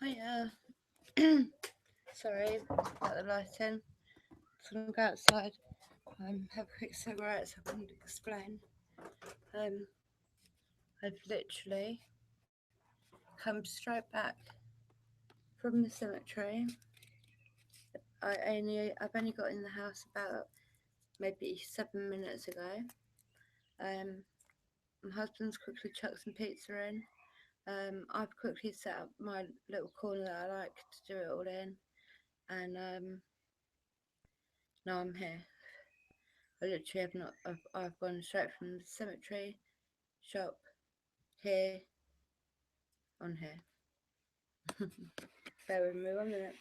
Hiya. Sorry about the lighting. Just gonna go outside. Have a quick cigarette so I can explain. Um, I've literally come straight back from the cemetery. I've only got in the house about maybe 7 minutes ago. Um, my husband's quickly chucked some pizza in. I've quickly set up my little corner that I like to do it all in, and now I'm here. I literally have not. I've gone straight from the cemetery shop here on here. Bear with me 1 minute.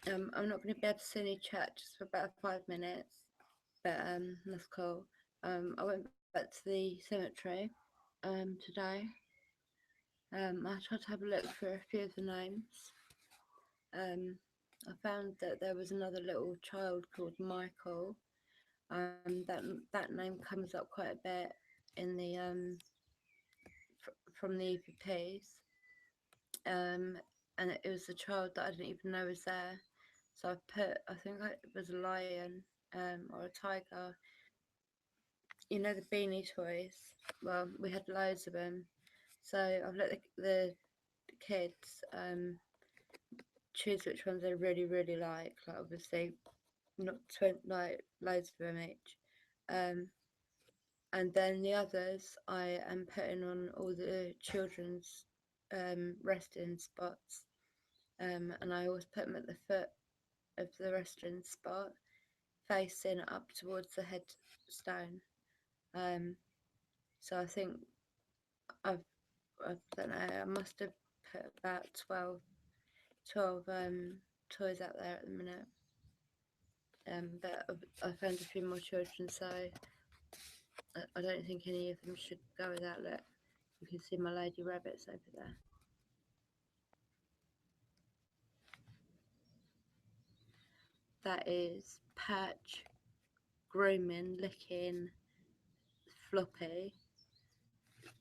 I'm not going to be able to see any chat just for about 5 minutes, but that's cool. I went back to the cemetery today. I tried to have a look for a few of the names. Um, I found that there was another little child called Michael. That name comes up quite a bit in the from the EPPs. And it was a child that I didn't even know was there. So I think it was a lion or a tiger. You know the beanie toys? Well, we had loads of them. So I've let the kids choose which ones they really, really like. Like, obviously, not like loads of them each. Um, and then the others, I am putting on all the children's resting spots. And I always put them at the foot of the resting spot, facing up towards the headstone. Um, so I think I've, I don't know, I must have put about 12 toys out there at the minute. But I found a few more children, so I don't think any of them should go without look. You can see my lady rabbits over there. That is Patch, Grooming, Licking, Floppy.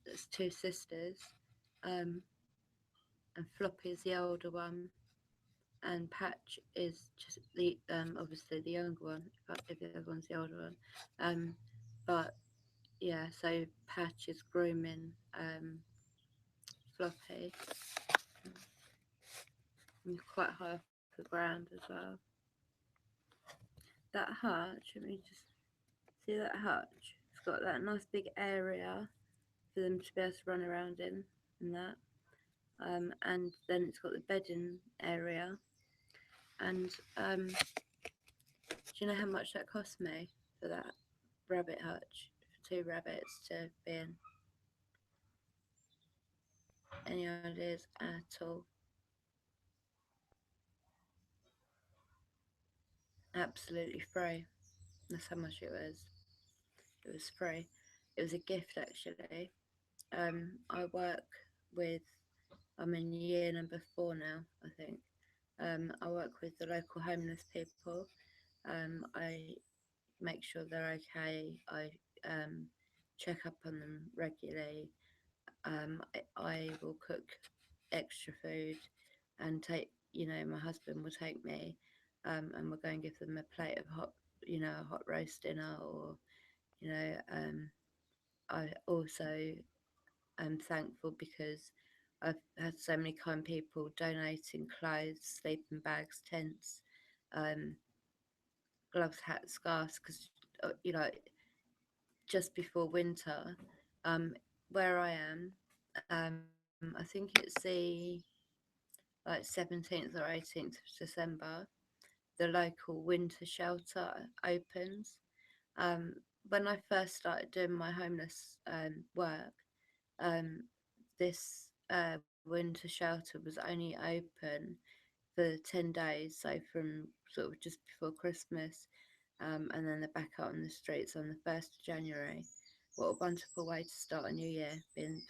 There's two sisters. Um, and Floppy is the older one, and Patch is just the obviously the younger one. If the other one's the older one, but yeah, so Patch is grooming Floppy, and quite high off the ground as well. That hutch, let me just see that hutch. It's got that nice big area for them to be able to run around in, and that. And then it's got the bedding area. And do you know how much that cost me for that rabbit hutch for two rabbits to be in? Any ideas at all? Absolutely free. That's how much it was. It was free. It was a gift actually. I work with. I'm in year number 4 now, I think. I work with the local homeless people. I make sure they're okay. I check up on them regularly. I will cook extra food and take, my husband will take me, and we'll go and give them a plate of a hot roast dinner, or, you know, I also am thankful because I've had so many kind people donating clothes, sleeping bags, tents, um, gloves, hats, scarves, because, just before winter, um, where I am, I think it's the like 17th or 18th of December, the local winter shelter opens. Um, when I first started doing my homeless work, um, this winter shelter was only open for 10 days, so from sort of just before Christmas, and then they're back out on the streets on the 1st of January. What a wonderful way to start a new year, being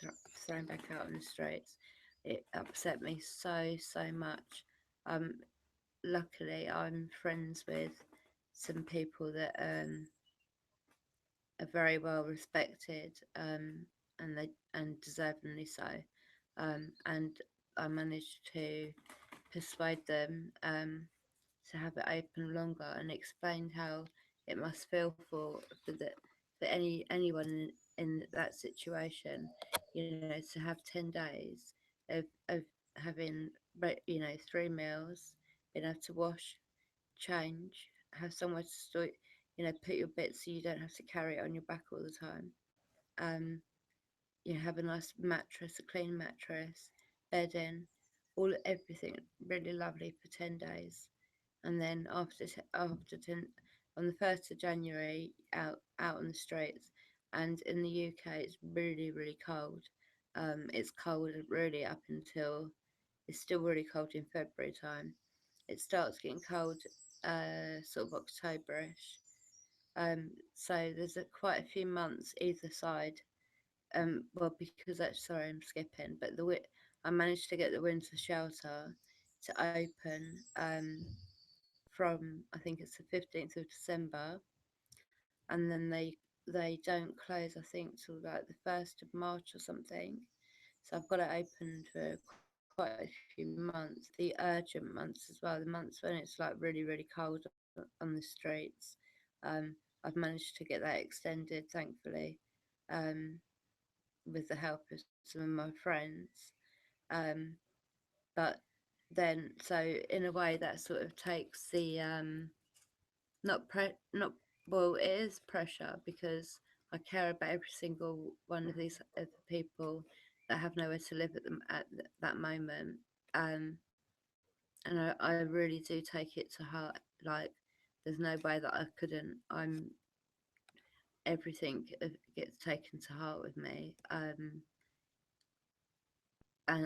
thrown back out on the streets. It upset me so, so much. Um, Luckily, I'm friends with some people that are very well respected, and deservingly so. And I managed to persuade them to have it open longer, and explained how it must feel for anyone in that situation, to have 10 days of having 3 meals, being able to wash, change, have somewhere to store, put your bits so you don't have to carry it on your back all the time. Um, have a nice mattress, a clean mattress, bedding, everything really lovely for 10 days. And then after 10, on the 1st of January, out on the streets, and in the UK it's really really cold. It's cold really up until, it's still really cold in February time. It starts getting cold sort of Octoberish. So there's quite a few months either side. Well, because that's, sorry, I'm skipping, but I managed to get the winter shelter to open from, I think it's the 15th of December, and then they don't close, I think, till like the 1st of March or something. So I've got it open for quite a few months, the urgent months as well, the months when it's like really really cold on the streets. I've managed to get that extended, thankfully, um, with the help of some of my friends. Um, but then, so in a way, that sort of takes the not, well, it is pressure because I care about every single one of these other people that have nowhere to live that moment. Um, and I really do take it to heart. Like, there's no way that I couldn't. Everything gets taken to heart with me. And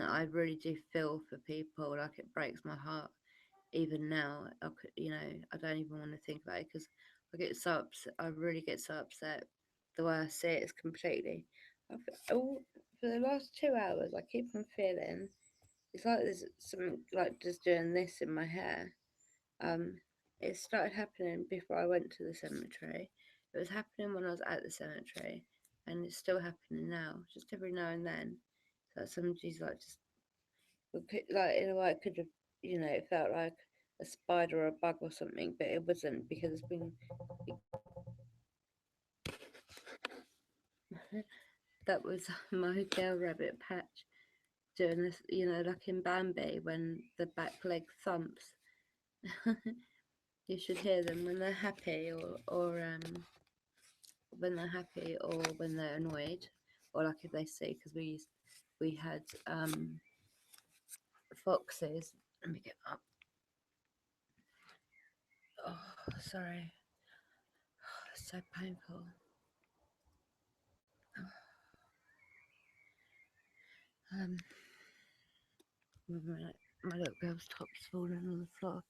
I really do feel for people. Like, it breaks my heart even now. I don't even want to think about it because I get so upset. I really get so upset. The way I see it is completely. For the last 2 hours, I keep on feeling it's like there's something like just doing this in my hair. Um, it started happening before I went to the cemetery. It was happening when I was at the cemetery, and it's still happening now, just every now and then. So somebody's like just, like, in a way, it could have, it felt like a spider or a bug or something, but it wasn't because it's been. That was my girl rabbit Patch doing this, like in Bambi when the back leg thumps. You should hear them when they're happy, or when they're happy, or when they're annoyed, or like if they see, because we had foxes. Let me get up. Oh, sorry. Oh, it's so painful. Um, my little girl's top's falling on the floor,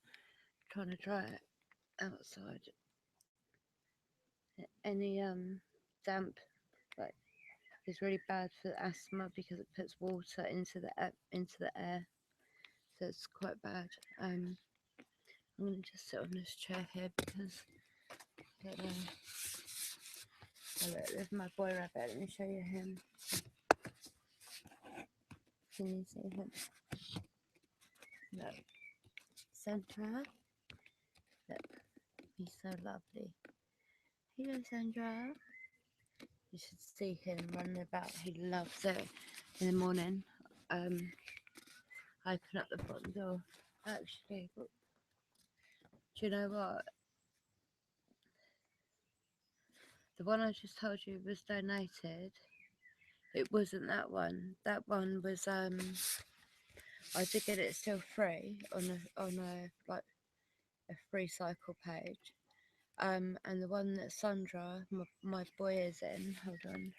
trying to dry it outside. Any damp, like, is really bad for asthma because it puts water into the air, so it's quite bad. I'm gonna just sit on this chair here because I don't know. Oh, look, there's my boy rabbit. Let me show you him. Can you see him? Look, Sandra. Look, he's so lovely. Hello, Sandra. You should see him running about. He loves it. In the morning, I open up the bottom door. Actually, do you know what? The one I just told you was donated. It wasn't that one. That one was I did get it still free on a like a free cycle page. And the one that Sandra, my boy, is in. Hold on.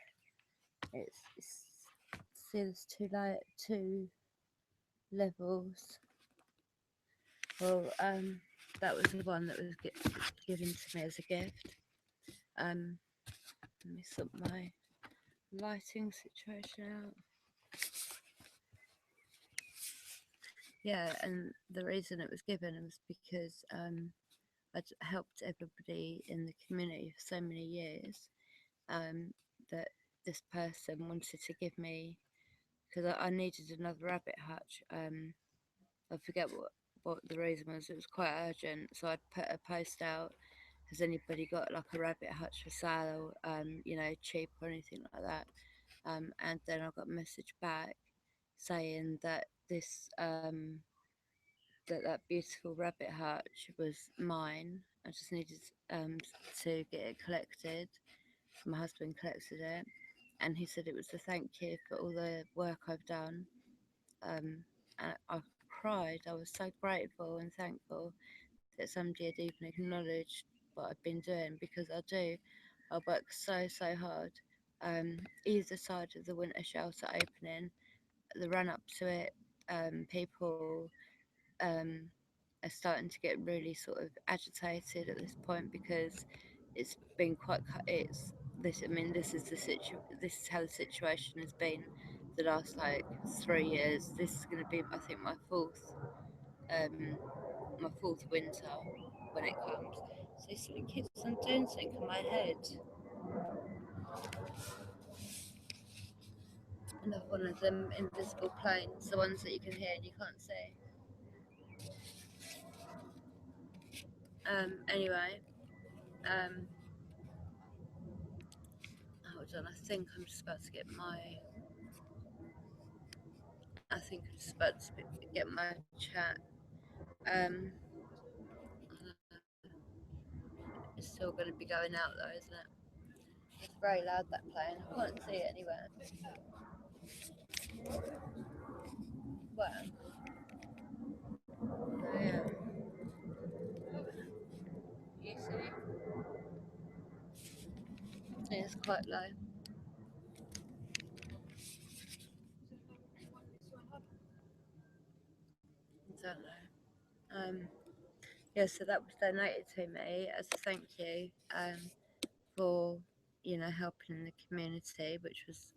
It's see, there's two levels. Well, that was the one that was given to me as a gift. Let me sort my lighting situation out. Yeah, and the reason it was given was because I'd helped everybody in the community for so many years, that this person wanted to give me because I needed another rabbit hutch. I forget what the reason was. It was quite urgent, so I'd put a post out. Has anybody got like a rabbit hutch for sale? Cheap or anything like that? And then I got a message back saying that that beautiful rabbit hutch was mine. I just needed to get it collected. My husband collected it, and he said it was a thank you for all the work I've done. And I cried. I was so grateful and thankful that somebody had even acknowledged what I've been doing because I do. I work so hard. Either side of the winter shelter opening, the run up to it, people um, are starting to get really sort of agitated at this point because it's been quite. It's this. I mean, this is the This is how the situation has been the last like 3 years. This is going to be, I think, um, my fourth winter when it comes. So something keeps on doing something in my head. Another one of them invisible planes, the ones that you can hear and you can't see. Anyway, um, hold on. I think I'm just about to get my. I think I'm just about to get my chat. Um, it's still going to be going out though, isn't it? It's very loud that plane. I can't see it anywhere. Well, yeah. You see, it's quite low. I don't know. Yeah, so that was donated to me as a thank you for helping the community, which was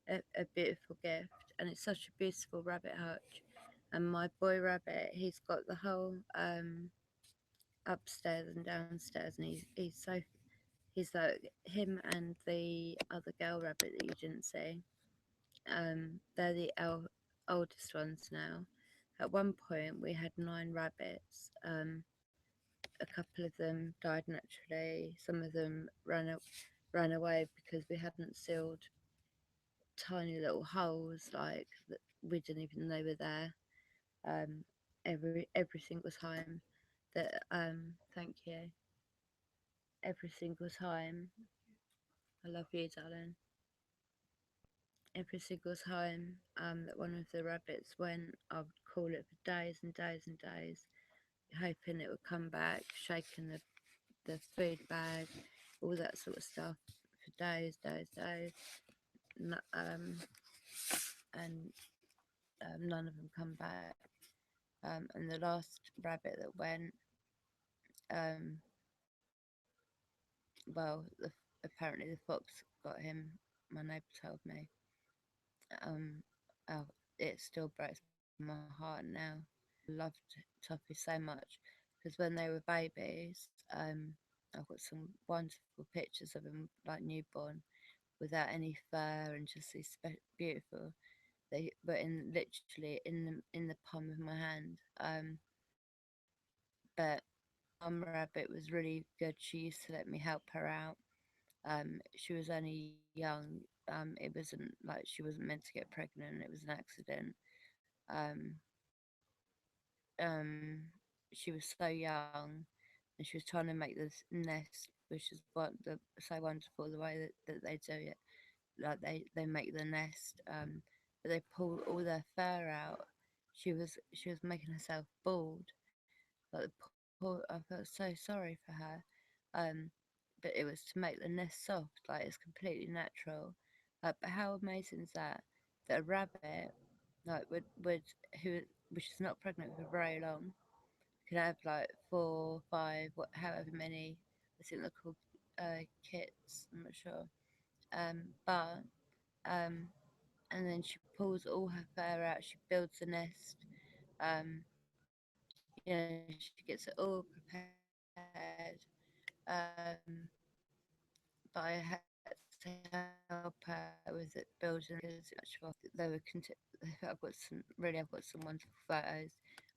a beautiful gift, and it's such a beautiful rabbit hutch. And my boy rabbit, he's got the whole upstairs and downstairs, and he's like him and the other girl rabbit that you didn't see. They're the oldest ones now. At one point, we had 9 rabbits. A couple of them died naturally. Some of them ran away because we hadn't sealed tiny little holes like that we didn't even know were there. Um, every single time that thank you. Every single time, I love you, darling. Every single time that one of the rabbits went, I would call it for days and days and days, hoping it would come back, shaking the food bag, all that sort of stuff for days. Um, and none of them come back. And the last rabbit that went, um, apparently the fox got him. My neighbour told me. Um, oh, it still breaks my heart now. I loved Toffee so much because when they were babies, I've got some wonderful pictures of him like newborn without any fur and just these beautiful. They were in literally in the palm of my hand. But mum rabbit was really good. She used to let me help her out. She was only young. It wasn't like she wasn't meant to get pregnant. It was an accident. Um, um, she was so young, and she was trying to make this nest, which is so wonderful the way that they do it. Like they make the nest, but they pull all their fur out. She was making herself bald. Like the poor, I felt so sorry for her. Um, but it was to make the nest soft, like it's completely natural. But how amazing is that? That a rabbit, like would who which is not pregnant for very long, can have like 4, 5, however many. I think they're called kits. I'm not sure. But um, and then she pulls all her fur out. She builds a nest. Um, she gets it all prepared. Um, but I had to help her with it building because much of they were. I've got some wonderful photos.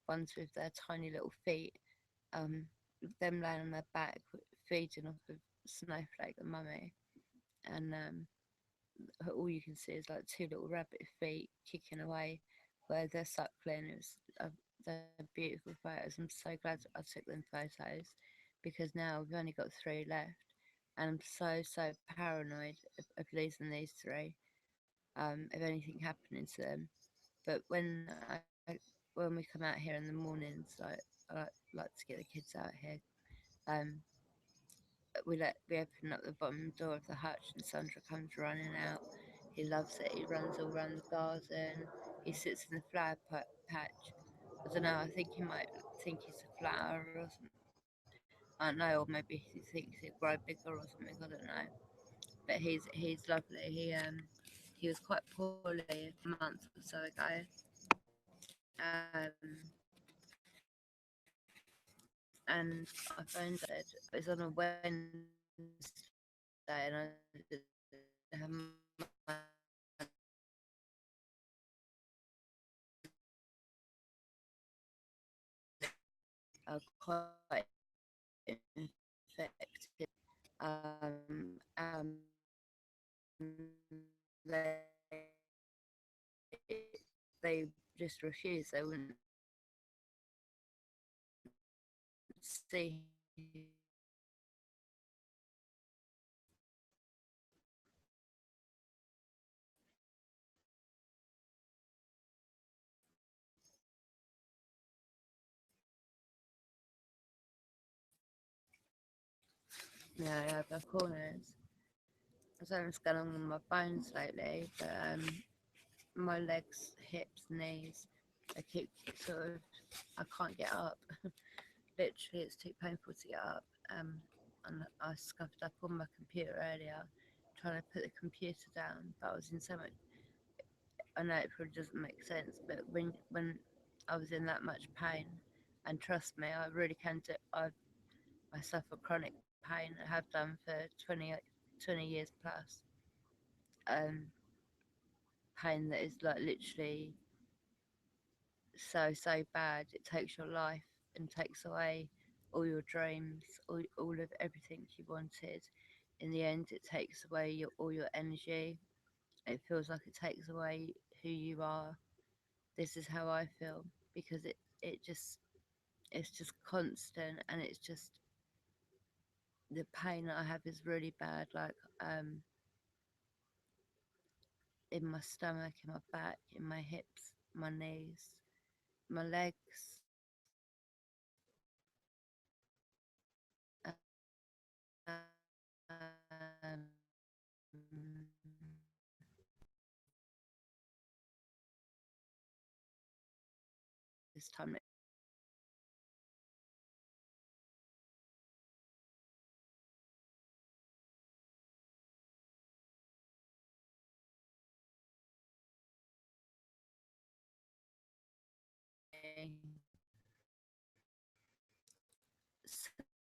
Ones with their tiny little feet, um, them laying on their back, feeding off of Snowflake, the mummy, and all you can see is like two little rabbit feet kicking away where they're suckling. They're beautiful photos. I'm so glad I took them photos because now we've only got three left, and I'm so paranoid of losing these three. Of anything happening to them. But when we come out here in the mornings, like to get the kids out here. Um, we open up the bottom door of the hutch, and Sandra comes running out. He loves it. He runs all around the garden. He sits in the patch. I don't know. I think he might think he's a flower or something. I don't know, or maybe he thinks he'll grow bigger or something. I don't know. But he's lovely. He was quite poorly a month or so ago. And I phoned her. It was on a Wednesday, and I didn't have quite infected. They just refused. They wouldn't see. Yeah, the corners. I don't know what's going on with my bones lately, but my legs, hips, knees, I keep sort of, I can't get up. Literally, it's too painful to get up. And I scuffed up on my computer earlier, trying to put the computer down, but I was in so much. I know it probably doesn't make sense, but when I was in that much pain, and trust me, I really can do. I suffer chronic pain. I have done for 20 years plus. Um, Pain that is like literally so bad. It takes your life and takes away all your dreams, all of everything you wanted. In the end, it takes away all your energy. It feels like it takes away who you are. This is how I feel because it's just constant, and it's just the pain that I have is really bad. Like in my stomach, in my back, in my hips, my knees, my legs. This time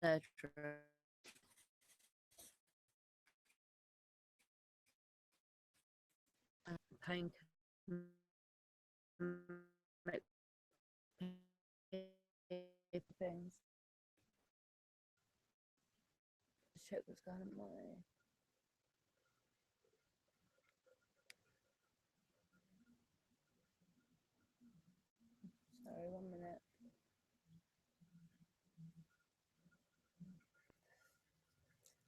surgery, pain can make things. Check what's going on my. Sorry, 1 minute.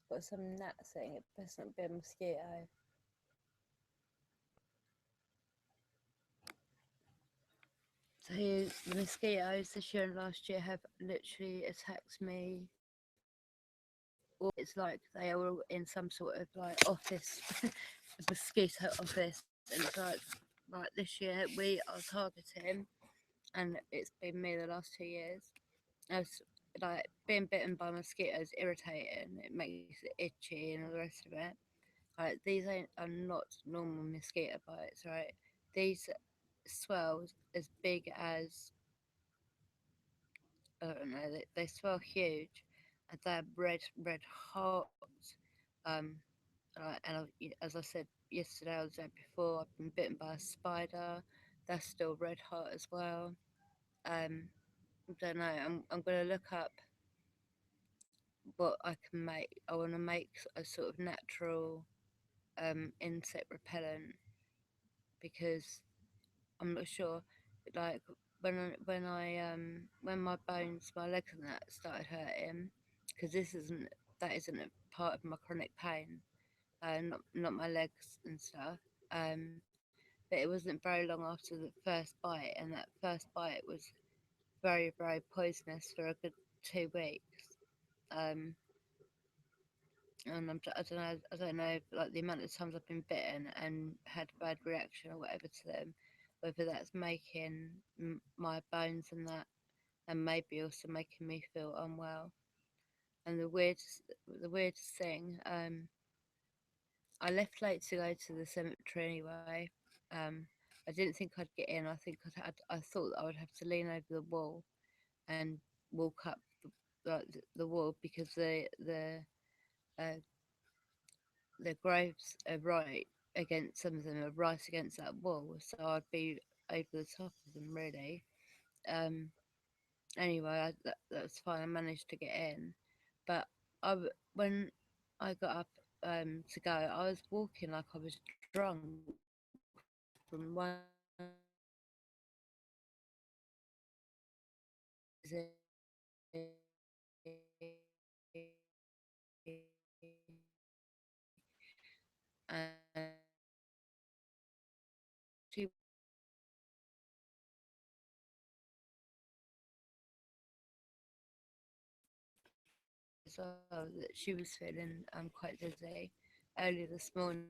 Got some gnat saying it best not be a mosquito. So the mosquitoes this year and last year have literally attacked me. Or it's like they are all in some sort of like office, mosquito office, and it's like this year we are targeting, and it's been me the last 2 years. As like being bitten by mosquitoes irritating, it makes it itchy and all the rest of it. Like these are not normal mosquito bites, right? These swells as big as I don't know. They swell huge, and they're red hot. Um, And as I said yesterday, or the day before, I've been bitten by a spider. That's still red hot as well. Um, I don't know. I'm gonna look up what I can make. I want to make a sort of natural insect repellent because I'm not sure. Like when my bones, my legs and that started hurting, because that isn't a part of my chronic pain. Not my legs and stuff. But it wasn't very long after the first bite, and that first bite was very poisonous for a good 2 weeks. Um, and I don't know. I don't know, like the amount of times I've been bitten and had a bad reaction or whatever to them, whether that's making my bones and that, and maybe also making me feel unwell. And the weirdest thing, I left late to go to the cemetery anyway. Um, I didn't think I'd get in. I thought that I would have to lean over the wall and walk up the wall because uh, the graves are right against some of them are right against that wall, so I'd be over the top of them really. Um, anyway, that was fine. I managed to get in, but when I got up to go, I was walking like I was drunk from one and she as well that she was feeling quite dizzy early this morning.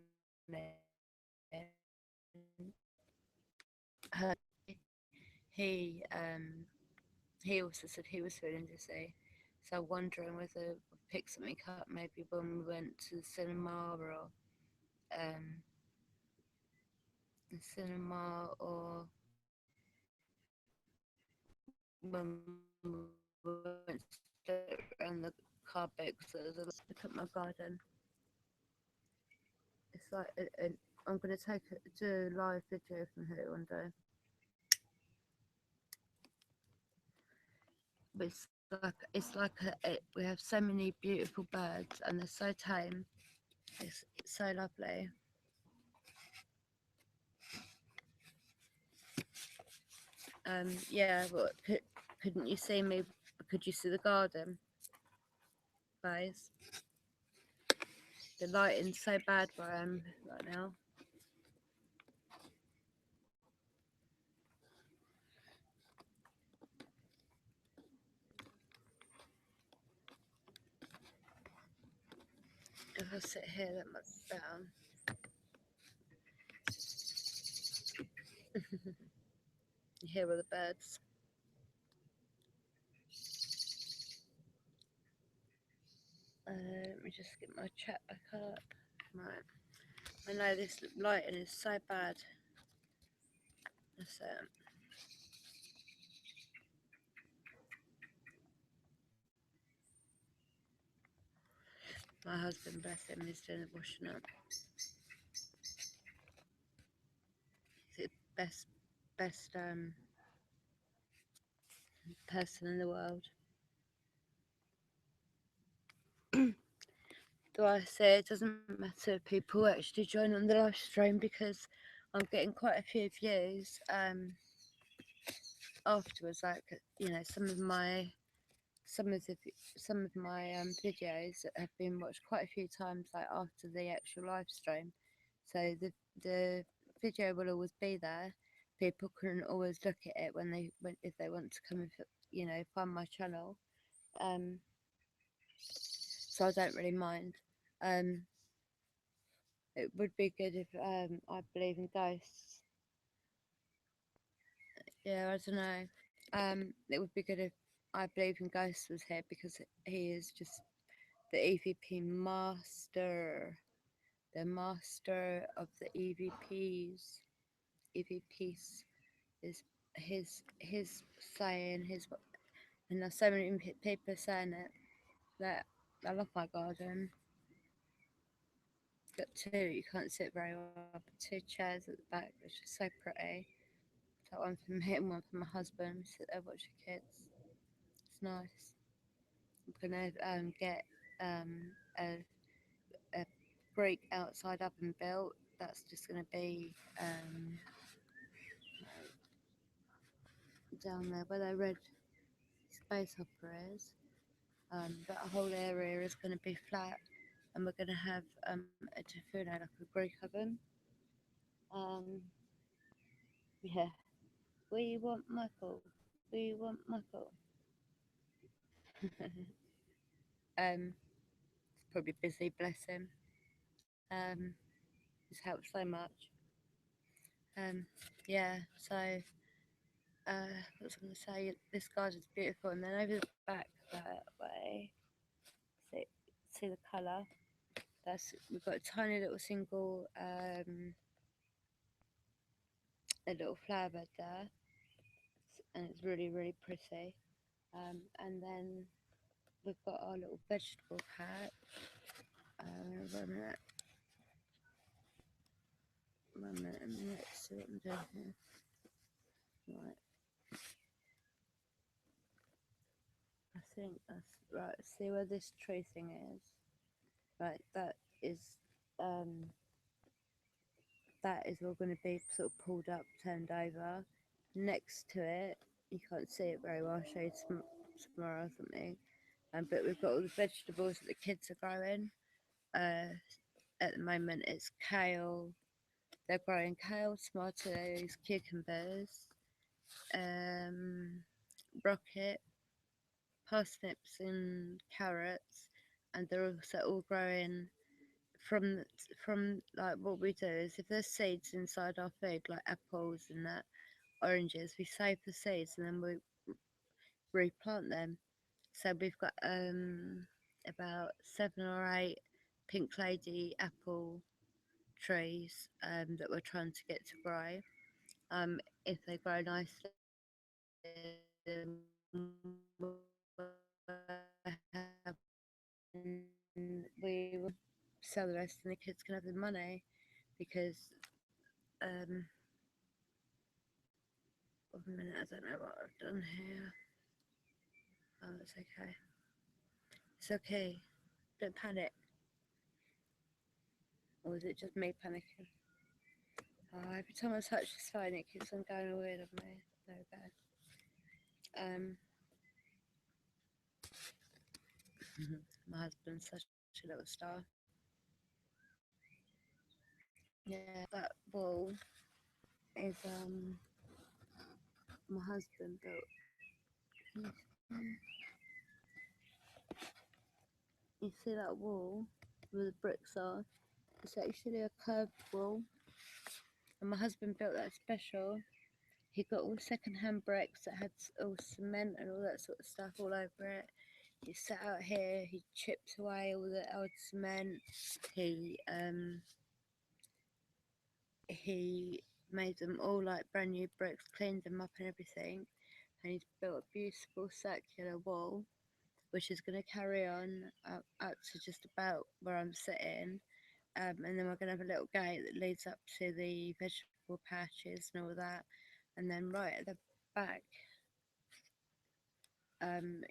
Her he he also said he was feeling dizzy, so wondering whether we pick something up maybe when we went to the um cinema or when we went to around the car because there was a lot of look at my garden. It's like I'm gonna do a live video from here one day. But we have so many beautiful birds and they're so tame. It's so lovely. Yeah. Couldn't you see me? Could you see the garden, guys? The lighting's so bad where I am right now. If I sit here, that much better. You hear all the birds. Let me just get my chat back up. Right. I know this lighting is so bad. That's it. My husband, bless him, is doing the washing up. He's the best person in the world. Do I say it doesn't matter if people actually join on the live stream because I'm getting quite a few views afterwards. Like some of the some of my videos that have been watched quite a few times, like after the actual live stream. So the video will always be there. People can always look at it when if they want to come and find my channel. Um, so I don't really mind. Um, it would be good if I believe in ghosts. Yeah, I don't know. It would be good if I believe in ghosts was here because he is just the EVP master, the master of the EVPs. EVPs is his saying his, and there's so many people saying it that I love my garden. got two, you can't sit very well, but two chairs at the back, which is so pretty. So one for me and one for my husband. We sit there watching kids. It's nice. I'm gonna get a Greek outside oven built. That's just gonna be down there where the red space opera is. That whole area is going to be flat, and we're going to have a tafuna, like a Greek oven. Um, yeah, we want Michael. We want Michael. He's probably busy, bless him. He's helped so much. Um, yeah, so what was I going to say? This garden's beautiful, and then over the back that way, see, see the colour. That's we've got a tiny little single, a little flower bed there, and it's really really pretty. And then we've got our little vegetable patch. One minute, a minute. Let's see what I'm doing here. Right, I think that's right. See where this tree thing is. Right, is um that is all going to be sort of pulled up, turned over. Next to it, you can't see it very well. I'll show you tomorrow or something. But we've got all the vegetables that the kids are growing. At the moment, it's kale. They're growing kale, tomatoes, cucumbers, rocket, parsnips, and carrots, and they're also all growing from like what we do is if there's seeds inside our food like apples and that oranges, we save the seeds and then we replant them. So we've got about 7 or 8 pink lady apple trees that we're trying to get to grow. If they grow nicely, we will sell the rest and the kids can have the money because um, one minute, I don't know what I've done here. Oh, it's okay. It's okay. Don't panic. Or is it just me panicking? Oh, every time I touch this phone, it keeps on going weird on me. There we go. My husband's such a little star. Yeah, that wall is my husband built. You see that wall where the bricks are? It's actually a curved wall, and my husband built that special. He got all second-hand bricks that had all cement and all that sort of stuff all over it. He sat out here. He chipped away all the old cement. He made them all like brand new bricks, cleaned them up and everything, and he's built a beautiful circular wall, which is going to carry on up to just about where I'm sitting. And then we're going to have a little gate that leads up to the vegetable patches and all that. And then right at the back, um,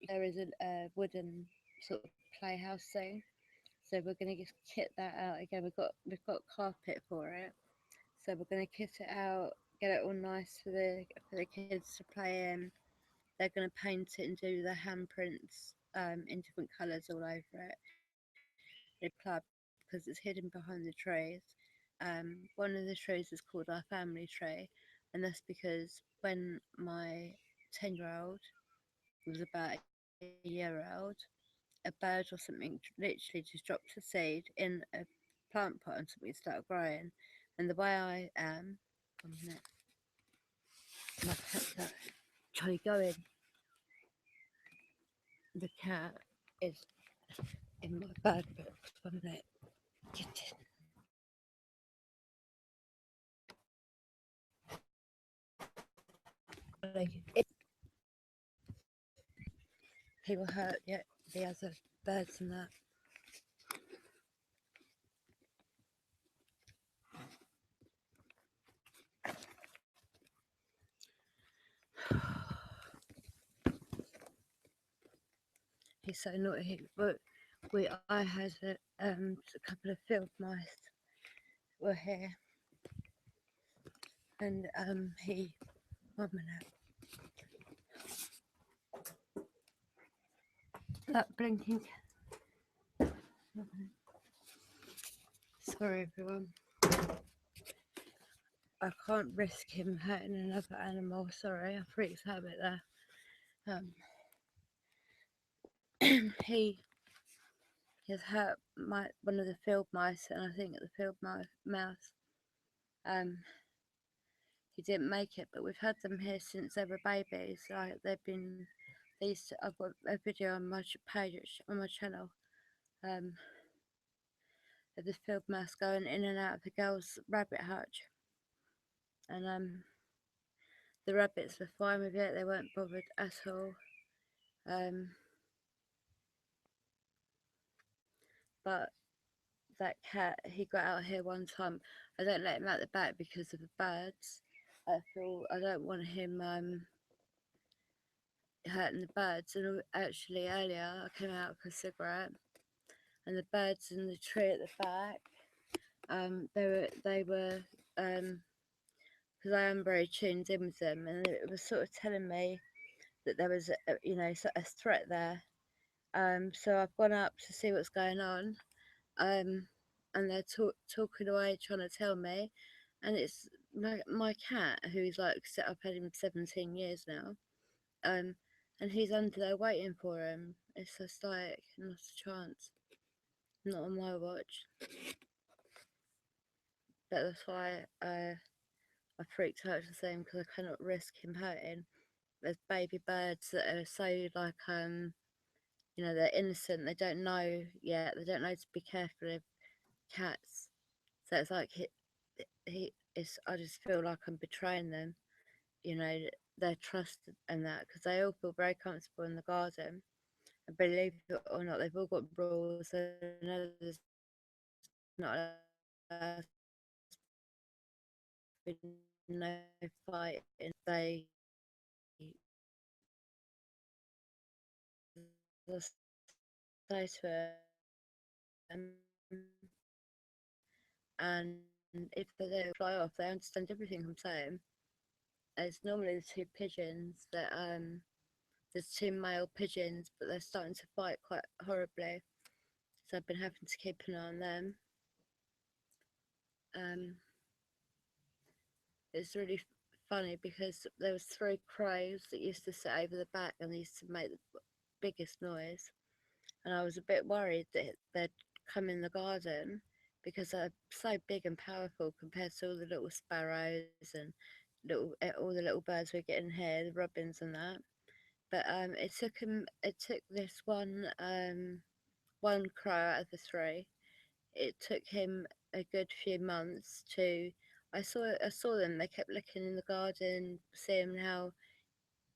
there is a wooden sort of playhouse thing. So we're going to just kit that out again. We've got carpet for it, so we're going to kit it out, get it all nice for the kids to play in. They're going to paint it and do the handprints in different colours all over it. The club because it's hidden behind the trees. One of the trees is called our family tree, and that's because when my 10-year-old was about a year old, a bird or something literally just dropped a seed in a plant pot and something started growing. And the way I am, 1 minute, my cat's out. Charlie, go in. The cat is in my bag box. 1 minute. Get in. Like, people hurt, yeah, the other birds and that. so naughty. But I had a couple of field mice were here, and he 1 minute that blinking. Sorry, everyone. I can't risk him hurting another animal. Sorry, I freaked out a bit there. He has hurt one of the field mice, and I think the field mouse. Um, he didn't make it, but we've had them here since they were babies. Like they've been these. I've got a video on my page on my channel. Um, of the field mouse going in and out of the girl's rabbit hutch, and the rabbits were fine with it. They weren't bothered at all. Um, but that cat, he got out here one time. I don't let him out the back because of the birds. I don't want him hurting the birds. And actually, earlier I came out for a cigarette, and the birds in the tree at the back, they were because I am very tuned in with them, and it was sort of telling me that there was a threat there. So I've gone up to see what's going on. And they're talking away, trying to tell me, and it's my cat who's like set up had him 17 years now, and he's under there waiting for him. It's just like not a chance, not on my watch. But that's why I freaked out the same because I cannot risk him hurting. There's baby birds that are so like they're innocent. They don't know yet. They don't know to be careful of cats. So it's like I just feel like I'm betraying them, their trust and that, because they all feel very comfortable in the garden. And believe it or not, they've all got rules. So I know there's not allowed to be no fighting. They say to them, and if they don't fly off, they understand everything I'm saying. It's normally the two pigeons that there's two male pigeons, but they're starting to fight quite horribly. So I've been having to keep an eye on them. Um, it's really funny because there was three crows that used to sit over the back and they used to make the biggest noise. And I was a bit worried that they'd come in the garden because they're so big and powerful compared to all the little sparrows and all the little birds we're getting here, the robins and that. But it took this one crow out of the three. It took him a good few months to. I saw them. They kept looking in the garden, seeing how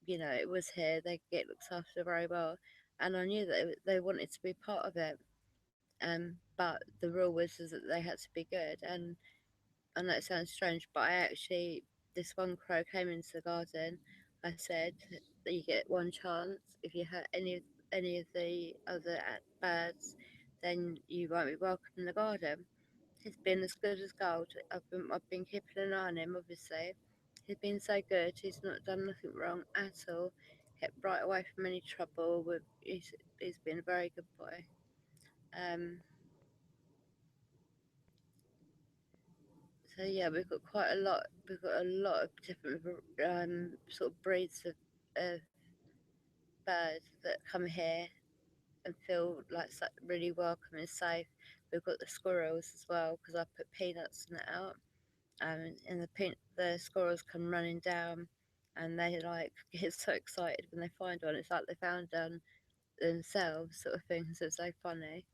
it was here. They get looked after very well, and I knew that they wanted to be part of it. But the rule was is that they had to be good, and I know it sounds strange, but I actually this one crow came into the garden. I said that you get one chance. If you hurt any of the other birds, then you won't be welcome in the garden. He's been as good as gold. I've been keeping an eye on him. Obviously, he's been so good. He's not done nothing wrong at all. Kept right away from any trouble. He's been a very good boy. Um, so yeah, we've got quite a lot. We've got a lot of different sort of breeds of birds that come here and feel like really welcome and safe. We've got the squirrels as well because I put peanuts in it out. And the squirrels come running down, and they like get so excited when they find one. It's like they found one themselves, sort of thing. So it's so funny.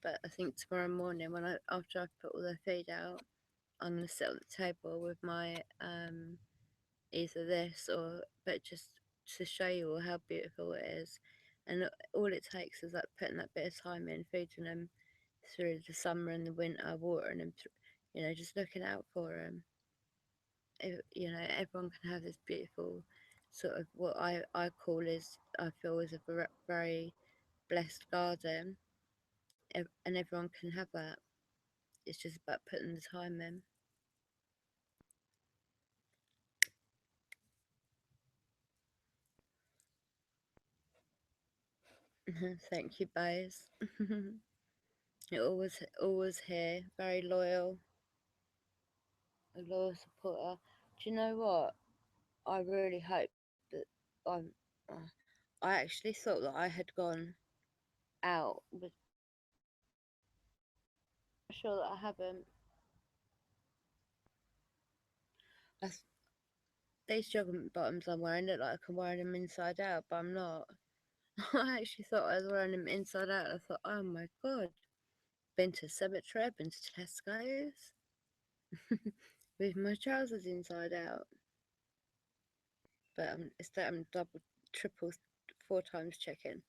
But I think tomorrow morning, after I put all their feed out, I'm gonna sit on the table with my either this but just to show you all how beautiful it is, and all it takes is like putting that bit of time in, feeding them through the summer and the winter, watering them, just looking out for them. Everyone can have this beautiful sort of what I call is I feel is a very blessed garden, and everyone can have that. It's just about putting the time in. Thank you, Bays. You're always here, very loyal, a loyal supporter. Do you know what? I really hope that I'm. Uh, I actually thought that I had gone out with. I'm sure that I haven't. I, these jogging bottoms I'm wearing look like I'm wearing them inside out, but I'm not. I actually thought I was wearing them inside out. I thought, oh my god, been to cemetery, been to Tesco's with my trousers inside out. But it's that I'm double, triple, four times checking.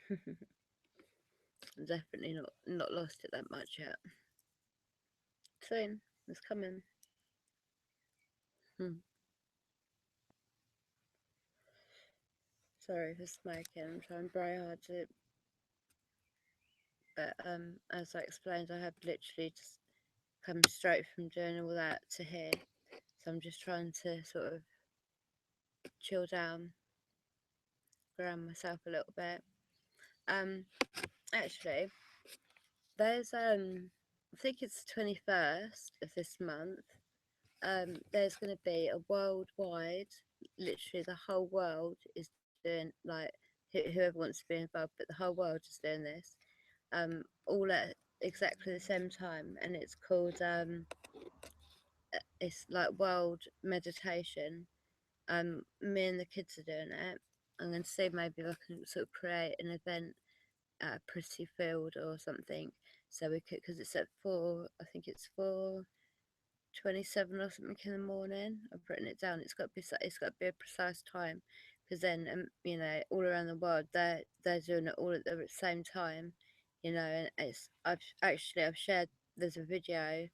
I'm definitely not lost it that much yet. Soon, it's coming. Hmm. Sorry for smoking. I'm trying very hard to. But as I explained, I have literally just come straight from doing all that to here. So I'm just trying to sort of chill down, ground myself a little bit. Um, Actually, there's I think it's the 21st of this month. There's going to be a worldwide, literally the whole world is doing, like, whoever wants to be involved, but the whole world is doing this, all at exactly the same time, and it's called it's like World Meditation. Me and the kids are doing it. I'm going to see maybe if I can sort of create an event at a pretty field or something, so we could, because it's at 4, I think it's 4:27 or something in the morning. I've written it down. It's got to be a precise time, because then all around the world they're doing it all at the same time, and I've shared, there's a video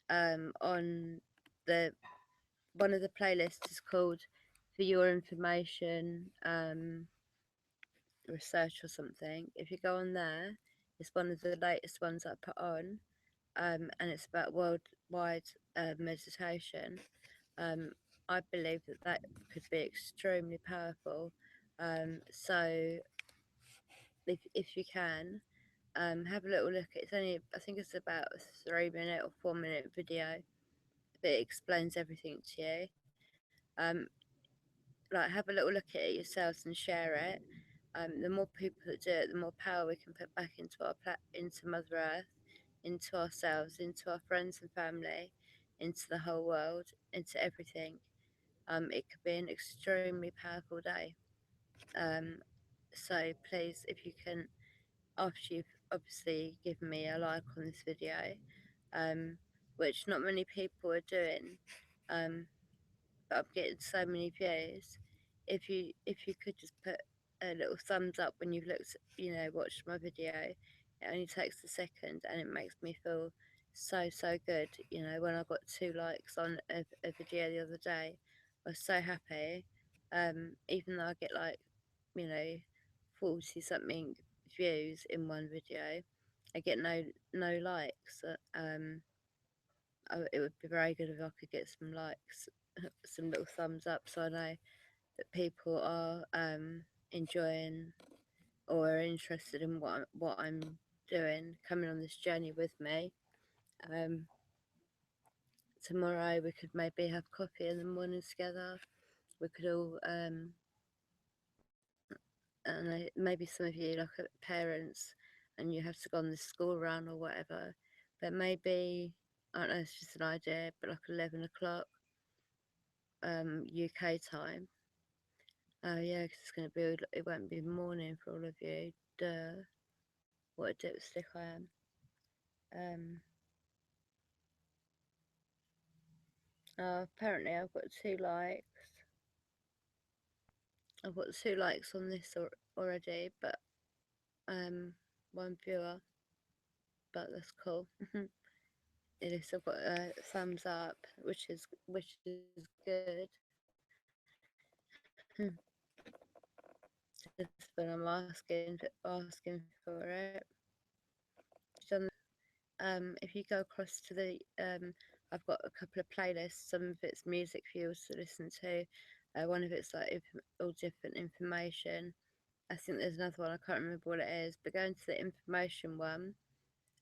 on the one of the playlists is called For Your Information Research or something. If you go on there, it's one of the latest ones I put on, and it's about worldwide meditation. Um, I believe that could be extremely powerful. So if you can, have a little look. It's only, I think it's about a 3 minute or 4 minute video, but it explains everything to you. Um, like, have a little look at it yourselves and share it. The more people that do it, the more power we can put back into into Mother Earth, into ourselves, into our friends and family, into the whole world, into everything. It could be an extremely powerful day. Um, so please, if you can, after you've obviously given me a like on this video, um, which not many people are doing, um, but I'm getting so many views. If you could just put a little thumbs up when you've watched my video. It only takes a second, and it makes me feel so good. When I got 2 likes on a video the other day, I was so happy. Even though I get like, you know 40 something views in one video, I get no likes. It would be very good if I could get some likes, some little thumbs up, so I know that people are enjoying or are interested in what I'm doing, coming on this journey with me. Um, Tomorrow we could maybe have coffee in the morning together. We could all, and maybe some of you like parents, and you have to go on the school run or whatever. But maybe, I don't know, it's just an idea, but like 11 o'clock UK time. Oh yeah, because it's gonna be. It won't be morning for all of you. Duh. What a dipstick I am. Um. Apparently I've got 2 likes. I've got 2 likes on this already, but one viewer. But that's cool. At least I've got a thumbs up, which is good. just when I'm asking for it. Done if you go across to the I've got a couple of playlists. Some of it's music for you to listen to. One of it's like all different information. I think there's another one, I can't remember what it is, but going to the information one,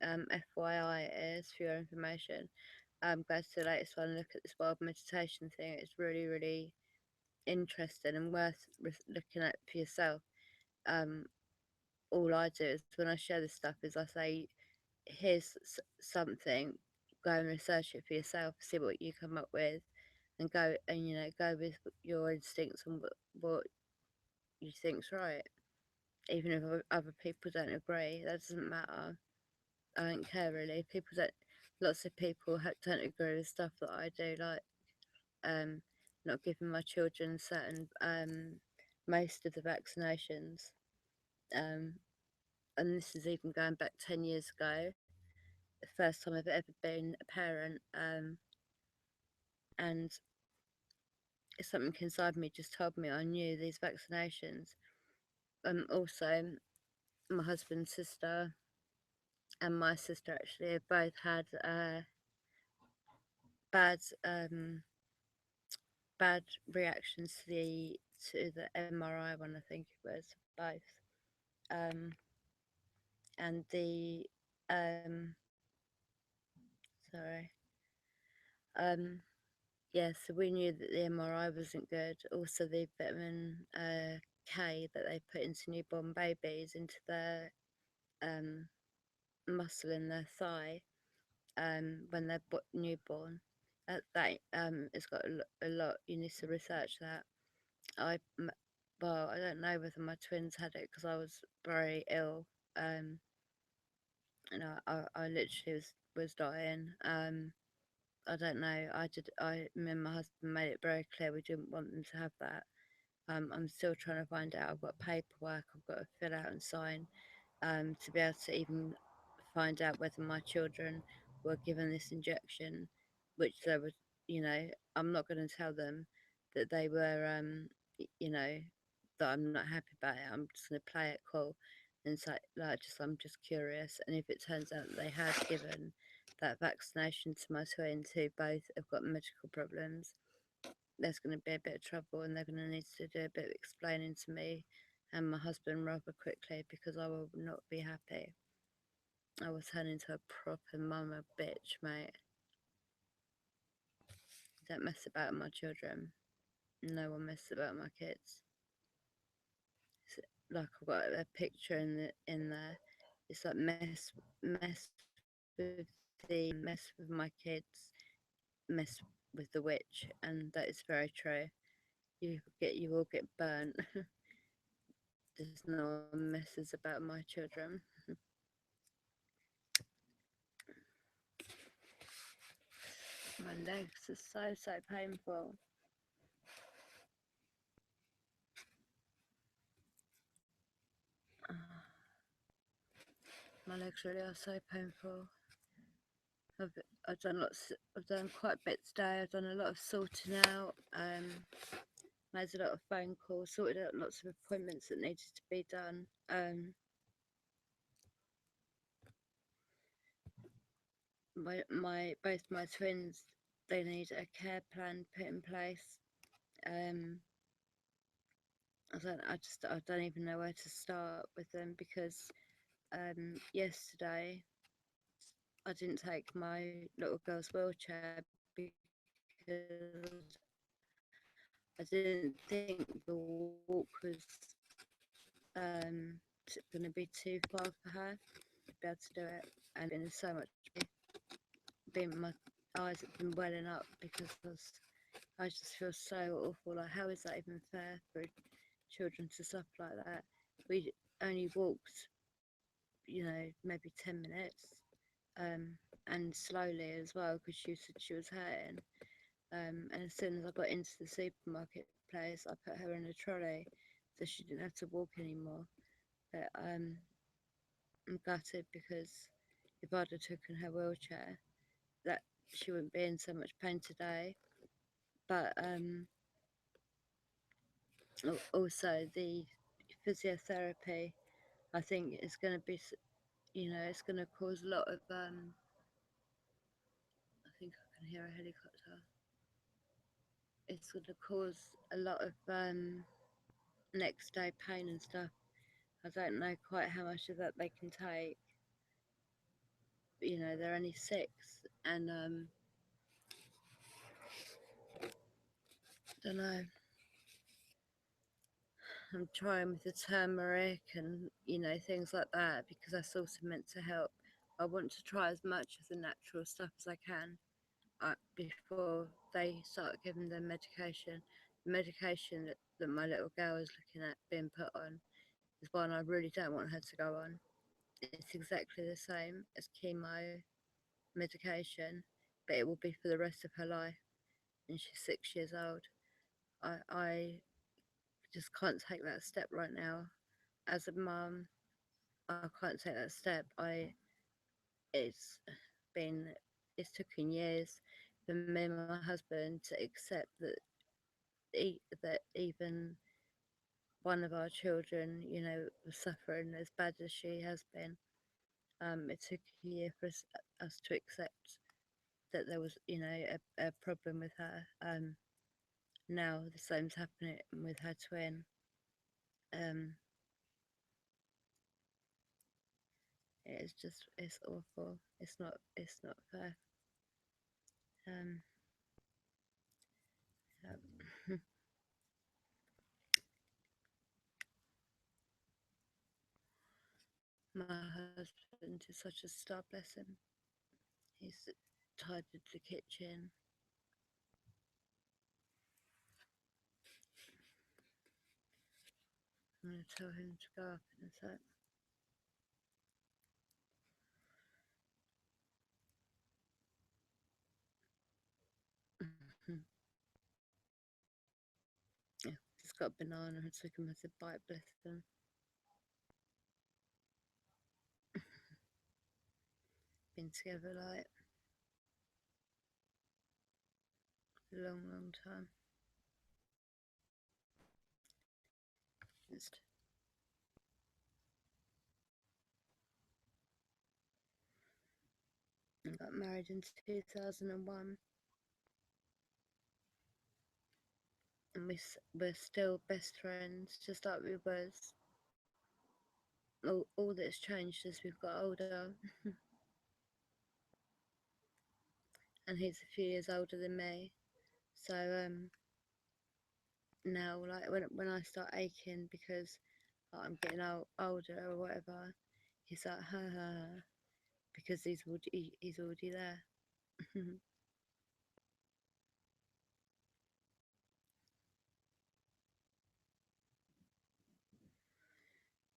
FYI it is for your information. Go to the latest one, look at this wild meditation thing. It's really, really interesting and worth looking at for yourself. Um, all I do is when I share this stuff is I say, here's something, go and research it for yourself, see what you come up with, and go with your instincts and what you think's right. Even if other people don't agree, that doesn't matter. I don't care really. People don't. Lots of people don't agree with stuff that I do, like um, not giving my children certain most of the vaccinations. Um, and this is even going back 10 years ago. The first time I've ever been a parent, and something inside me just told me I knew these vaccinations. Also, my husband's sister and my sister actually have both had bad bad reactions to the MRI one. I think it was both, um, and the sorry, um, yeah. So we knew that the MRI wasn't good. Also, the vitamin K that they put into newborn babies into their um, muscle in their thigh when they're newborn. That has got a lot. You need to research that. I well, I don't know whether my twins had it because I was very ill. Um, I literally was dying. I don't know. Me and my husband made it very clear we didn't want them to have that. I'm still trying to find out. I've got paperwork I've got to fill out and sign to be able to even find out whether my children were given this injection, which they were, I'm not going to tell them that they were, you know, that I'm not happy about it. I'm just going to play it cool and say, I'm just curious. And if it turns out that they had given that vaccination to my twins who both have got medical problems, there's going to be a bit of trouble and they're going to need to do a bit of explaining to me and my husband rather quickly because I will not be happy. I will turn into a proper mama bitch, mate. Don't mess about with my children. No one messes about with my kids. It's like I've got a picture in there. It's like mess with mess with my kids, mess with the witch, and that is very true. You will get burnt. There's no one messes about my children. My legs are so painful. My legs really are so painful. I've, I've done lots. I've done quite a bit today. I've done a lot of sorting out. Made a lot of phone calls, sorted out lots of appointments that needed to be done. My both my twins, they need a care plan put in place. Um, I don't even know where to start with them because yesterday I didn't take my little girl's wheelchair because I didn't think the walk was going to be too far for her to be able to do it. And been so much, been my eyes have been welling up because I just feel so awful. Like, how is that even fair for children to suffer like that? We only walked, maybe 10 minutes, um, and slowly as well because she said she was hurting. And as soon as I got into the supermarket place, I put her in a trolley so she didn't have to walk anymore. But I'm gutted because if I'd have taken her wheelchair, that she wouldn't be in so much pain today. But also the physiotherapy, I think it's going to be, it's going to cause a lot of. I think I can hear a helicopter. It's going to cause a lot of next day pain and stuff. I don't know quite how much of that they can take. They're only 6, and don't know. I'm trying with the turmeric and things like that because that's also meant to help. I want to try as much of the natural stuff as I can before they start giving them medication. The medication that my little girl is looking at being put on is one I really don't want her to go on. It's exactly the same as chemo medication, but it will be for the rest of her life. And she's 6 years old. I just can't take that step right now. As a mum, I can't take that step. It's been, it's taken years for me and my husband to accept that even one of our children, was suffering as bad as she has been. It took a year for us to accept that there was, a problem with her. Now the same's happening with her twin. Um, it's awful. It's not fair. Um, yeah. My husband is such a star, bless him. He's tidied the kitchen. I'm going to tell him to go up in a sec. Yeah, he's got a banana and took him as a bite, bless him. Been together like a long, long time. Just got married in 2001, and we're still best friends, just like we was. All that's changed is we've got older, and he's a few years older than me. So now, like when I start aching because I'm getting older or whatever, he's like, ha ha ha, because he's already there.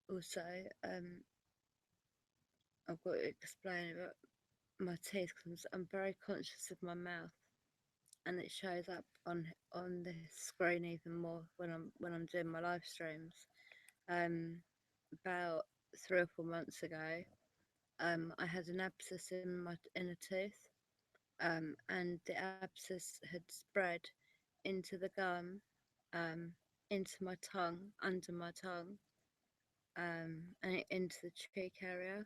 Also, I've got to explain about my teeth because I'm very conscious of my mouth, and it shows up on the screen even more when I'm doing my live streams. Um, about 3 or 4 months ago, I had an abscess in my inner tooth, and the abscess had spread into the gum, um, into my tongue, under my tongue, and into the cheek area.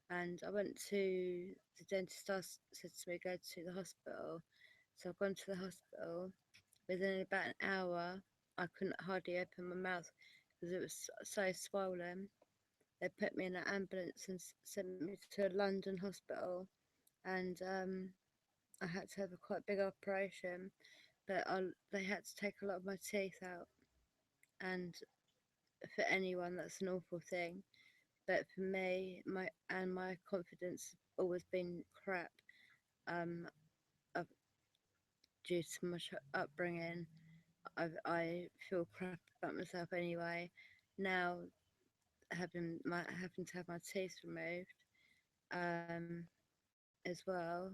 And I went to the dentist. Said to me, go to the hospital. So I've gone to the hospital. Within about an hour, I couldn't hardly open my mouth because it was so swollen. They put me in an ambulance and sent me to a London hospital, and I had to have a quite big operation. But they had to take a lot of my teeth out, and for anyone, that's an awful thing. But for me, my confidence has always been crap. Um, due to my upbringing, I feel crap about myself anyway. Now having to have my teeth removed, um, as well,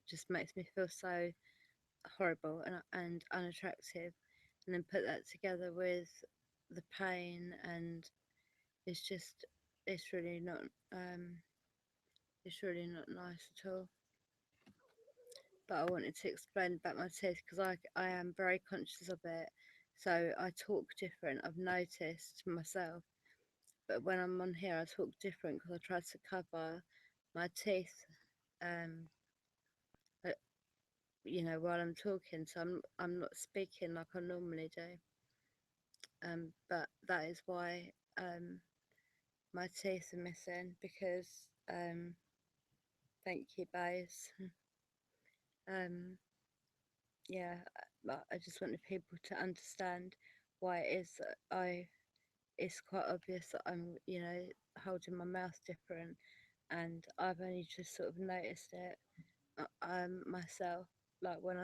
just makes me feel so horrible and unattractive. And then put that together with the pain, and it's just it's really not um, it's really not nice at all. But I wanted to explain about my teeth because I am very conscious of it. So I talk different. I've noticed myself, but when I'm on here, I talk different because I try to cover my teeth. Um, uh, while I'm talking, so I'm not speaking like I normally do. But that is why my teeth are missing because thank you, Bose. um, yeah, but I just wanted people to understand why it is that it's quite obvious that I'm, holding my mouth different, and I've only just sort of noticed it myself. Like when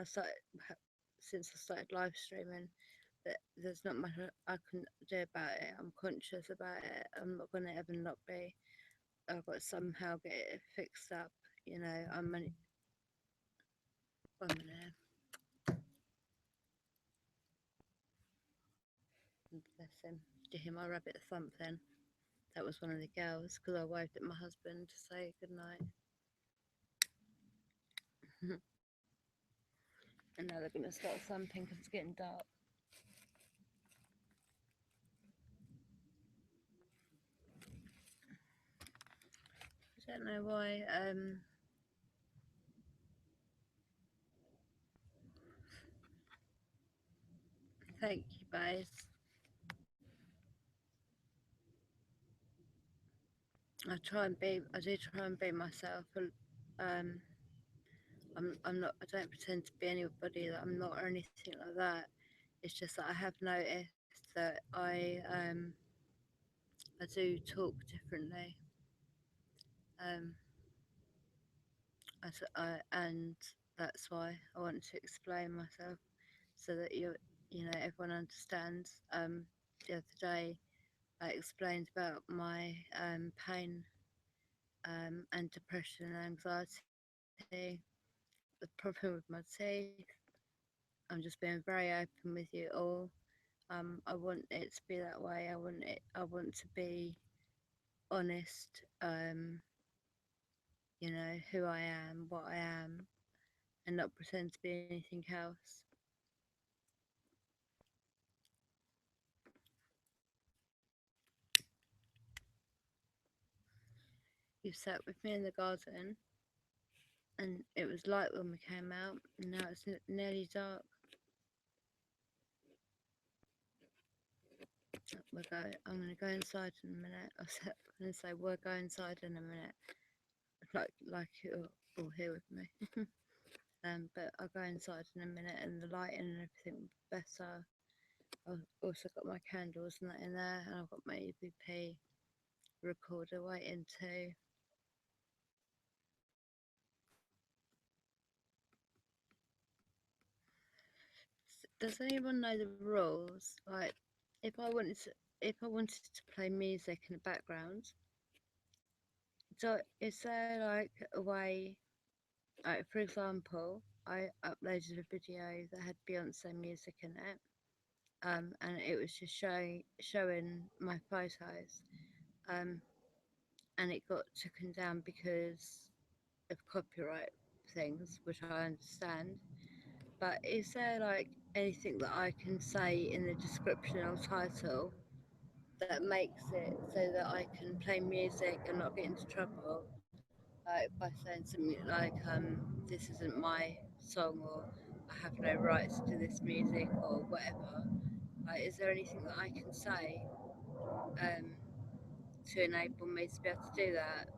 since I started live streaming, that there's not much I can do about it. I'm conscious about it. I'm not gonna ever not be. I've got to somehow get it fixed up. I'm only 1 minute. Bless him. Did you hear my rabbit thump then? That was one of the girls because I waved at my husband to say good night. And now they're going to start thumping because it's getting dark. I don't know why. Thank you, guys. I do try and be myself. Um, I'm not. I don't pretend to be anybody that I'm not or anything like that. It's just that I have noticed that I do talk differently. Um, and that's why I want to explain myself so that everyone understands. The other day I explained about my pain and depression and anxiety, the problem with my teeth. I'm just being very open with you all. I want it to be that way. I want to be honest. Who I am, what I am, and not pretend to be anything else. You sat with me in the garden, and it was light when we came out, and now it's nearly dark. I'm gonna go inside in a minute. I'm gonna say we'll go inside in a minute, like you're all here with me. But I'll go inside in a minute, and the lighting and everything will be better. I've also got my candles and that in there, and I've got my EVP recorder waiting too. Does anyone know the rules? Like, if I wanted to, if I wanted to play music in the background, so is there like a way? Like, for example, I uploaded a video that had Beyonce music in it, and it was just showing my photos, um, and it got taken down because of copyright things, which I understand. But is there like anything that I can say in the description or title that makes it so that I can play music and not get into trouble? Like by saying something like, this isn't my song, or I have no rights to this music, or whatever. Like, is there anything that I can say um, to enable me to be able to do that?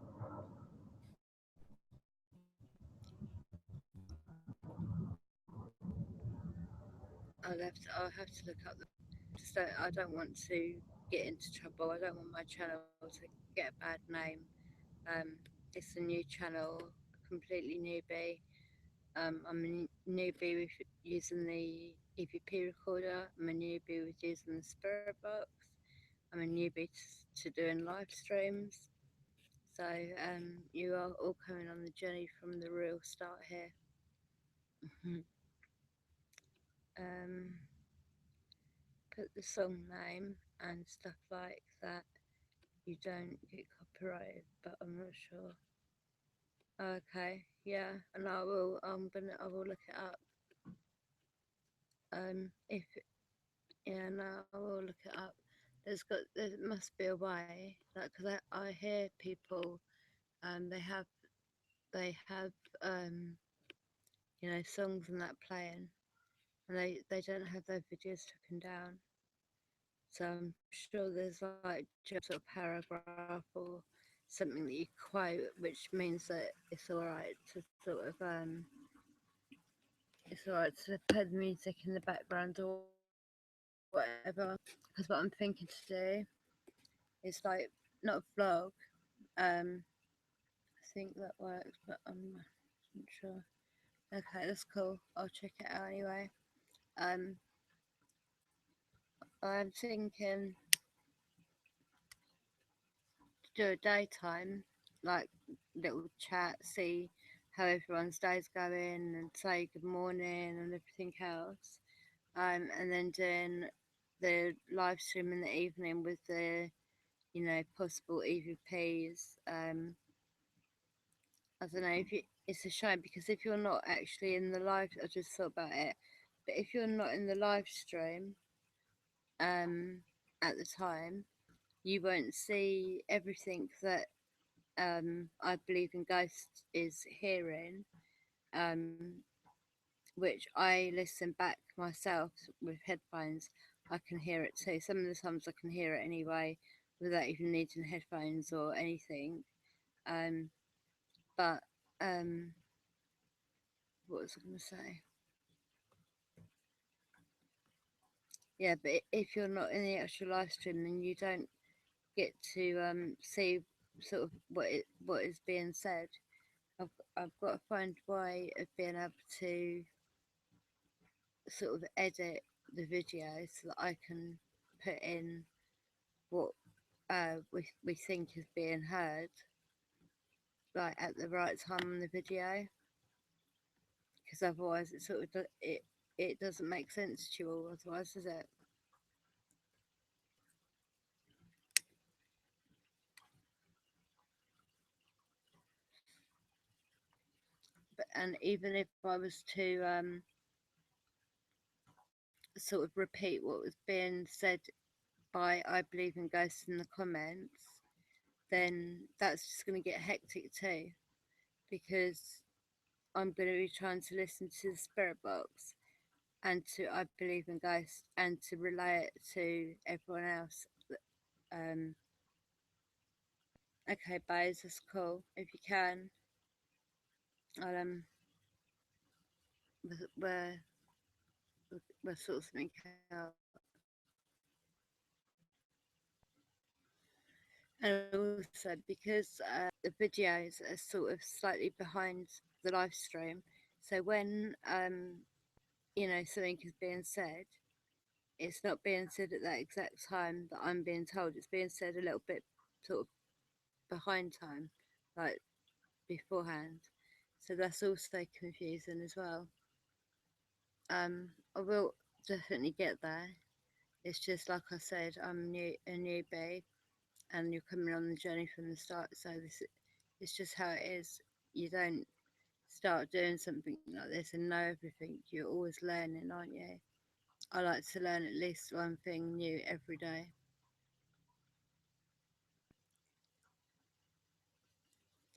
I'll have to look up the. I don't want to get into trouble. I don't want my channel to get a bad name. It's a new channel, completely newbie. I'm a newbie with using the EVP recorder. I'm a newbie with using the Spirit Box. I'm a newbie to doing live streams. So you are all coming on the journey from the real start here. um, put the song name and stuff like that. You don't get copyrighted, but I'm not sure. Okay, yeah, and I will. I will look it up. If Yeah, no, I will look it up. There must be a way, like, because I hear people, they have, um, songs and that playing, and they don't have their videos taken down. So I'm sure there's like just sort of paragraph or something that you quote, which means that it's alright to play the music in the background or whatever. Because what I'm thinking to do is like not a vlog. Um, I think that works, but I'm not sure. Okay, that's cool. I'll check it out anyway. Um, I'm thinking to do a daytime, like little chat, see how everyone's day's going, and say good morning and everything else. And then doing the live stream in the evening with the possible EVPs. I don't know if you, it's a shame because if you're not actually in the live, I just thought about it. But if you're not in the live stream, um, at the time, you won't see everything that I believe in ghosts is hearing, um, which I listen back myself with headphones. I can hear it too. Some of the times I can hear it anyway without even needing headphones or anything. Um, but what was I going to say? Yeah, but if you're not in the actual live stream, then you don't get to see sort of what is being said. I've I've got to find a way of being able to sort of edit the video so that I can put in what we think is being heard, like at the right time on the video, because otherwise it sort of it doesn't make sense to you all. Otherwise, does it? But and even if I was to sort of repeat what was being said by I believe in ghosts in the comments, then that's just going to get hectic too, because I'm going to be trying to listen to the spirit box and to I believe in ghosts and to relay it to everyone else. Um, okay, Bays, that's cool. If you can, I'll we're we'll sort something out. And also because the videos are sort of slightly behind the live stream, so when something is being said, it's not being said at that exact time that I'm being told. It's being said a little bit sort of behind time, like beforehand. So that's also confusing as well. I will definitely get there. It's just like I said, I'm a newbie, and you're coming on the journey from the start. So this it's just how it is. You don't start doing something like this and know everything. You're always learning, aren't you? I like to learn at least one thing new every day.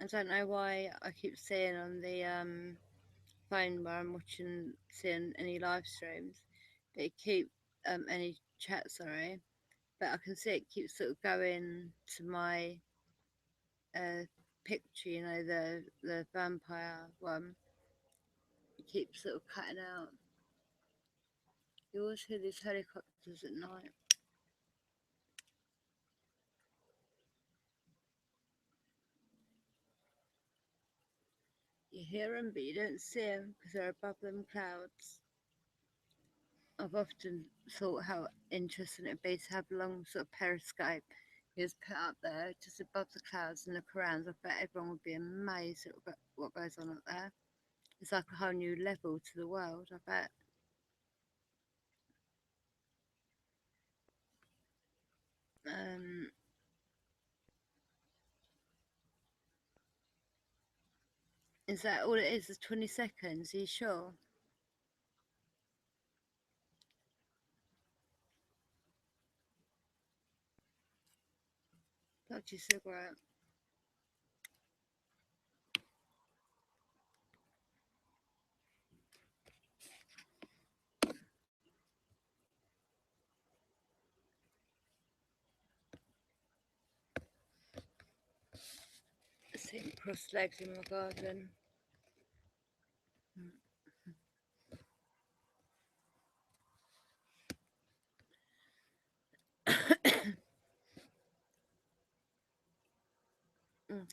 I don't know why I keep seeing on the phone where I'm watching, seeing any live streams, but it keep any chat, sorry, but I can see it keeps sort of going to my uh, picture, the vampire one. It keeps sort of cutting out. You always hear these helicopters at night. You hear them, but you don't see them because they're above them clouds. I've often thought how interesting it'd be to have a long sort of periscope is put up there just above the clouds and look around. I bet everyone would be amazed at what goes on up there. It's like a whole new level to the world, I bet. Um, is that all it is 20 seconds? Are you sure? smoked your cigarette. Sitting cross legs in my garden.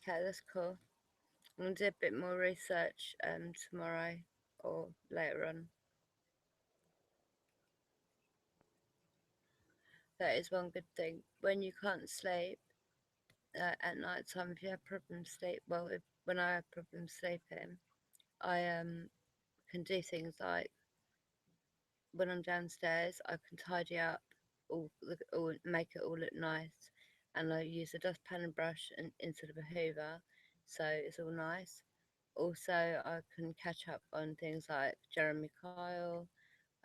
Okay, that's cool. I'm gonna do a bit more research tomorrow or later on. That is one good thing. When you can't sleep at night time, if you have problems sleep, well, when I have problems sleeping, I can do things like when I'm downstairs, I can tidy up all make it all look nice, and I use a dustpan and brush and instead of a Hoover, so it's all nice. Also, I can catch up on things like Jeremy Kyle,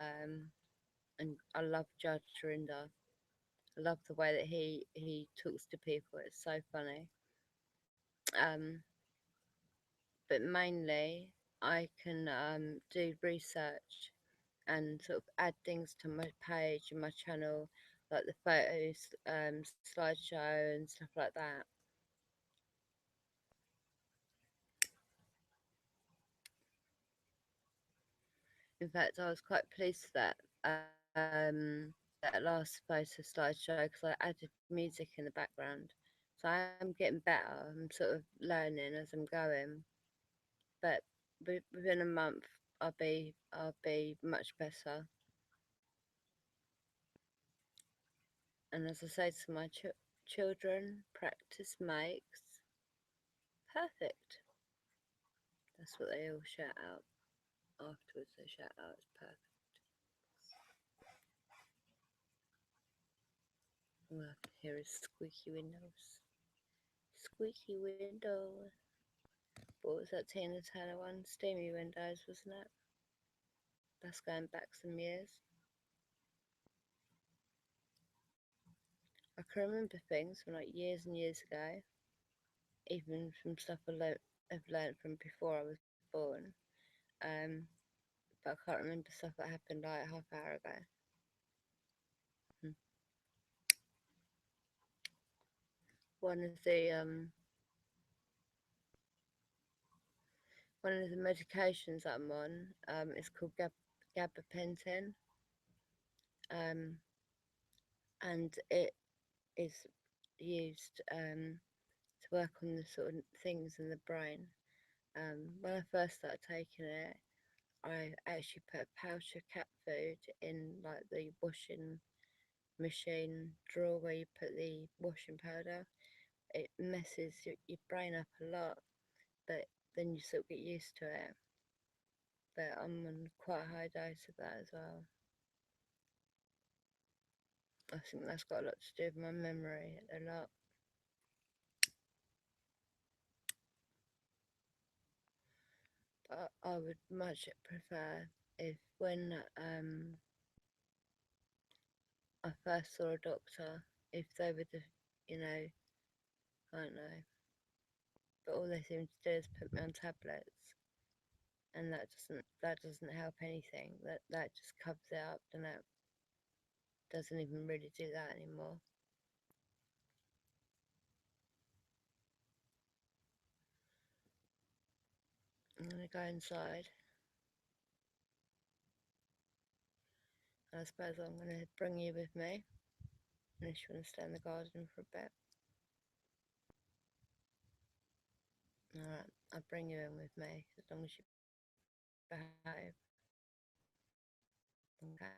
um, and I love Judge Dorinda. I love the way that he talks to people. It's so funny. Um, but mainly, I can do research and sort of add things to my page and my channel, like the photos, slideshow and stuff like that. In fact, I was quite pleased with that. That last photo slideshow because I added music in the background, so I am getting better. I'm sort of learning as I'm going, but within a month, I'll be much better. And as I say to my children, practice makes perfect. That's what they all shout out afterwards. They shout out, it's perfect. All I can hear is squeaky windows. Squeaky window. What was that Tina Turner one? Steamy Windows, wasn't it? That's going back some years. I can remember things from like years and years ago, even from stuff I've learned from before I was born. Um, but I can't remember stuff that happened like half an hour ago. Hmm. One of the one of the medications that I'm on is called gabapentin, um, and it is used to work on the sort of things in the brain. When I first started taking it, I actually put a pouch of cat food in like the washing machine drawer where you put the washing powder. It messes your brain up a lot, but then you sort of get used to it. But I'm on quite a high dose of that as well. I think that's got a lot to do with my memory, a lot. But I would much prefer if when I first saw a doctor, if they would have, you know, I don't know, but all they seem to do is put me on tablets, and that doesn't help anything. That just covers it up, and that doesn't even really do that anymore. I'm gonna go inside, and I suppose I'm gonna bring you with me, unless you want to stay in the garden for a bit. All right, I'll bring you in with me as long as you behave. Okay.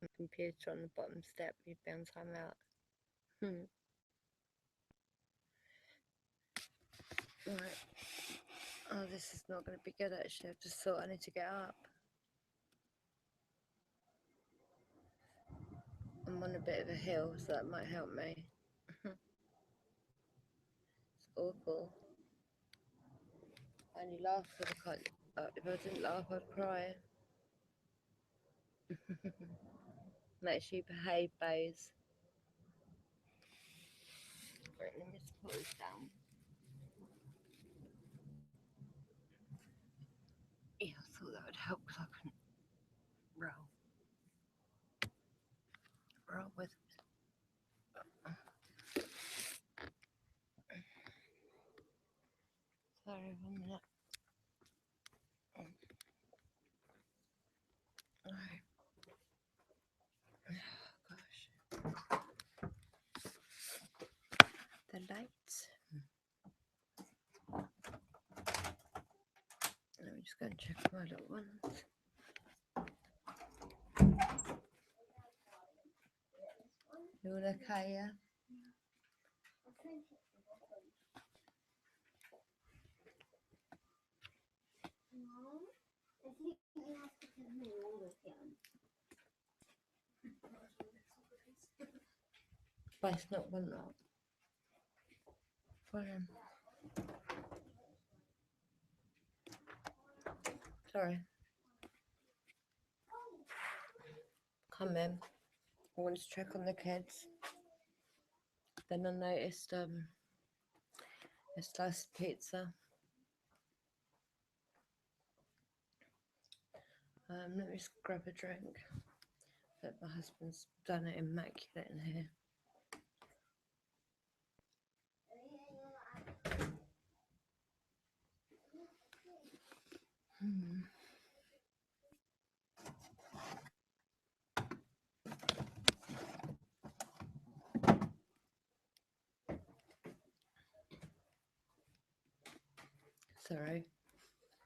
My computer on the bottom step, you'd be on timeout. Hmm. Right. Oh, this is not going to be good actually. I just thought I need to get up. I'm on a bit of a hill, so that might help me. It's awful. I only laugh because I can't. If I didn't laugh, I'd cry. Make sure you behave, Bose. Right, let me just put this down. Yeah, I thought that would help because I couldn't roll with. Sorry, 1 minute. Alright. Gosh. The lights. Let me just go and check my little ones. You all okay, yeah? But it's not one up. Sorry. Come in. I wanted to check on the kids. Then I noticed a slice of pizza. Let me just grab a drink. But my husband's done it immaculate in here. Sorry,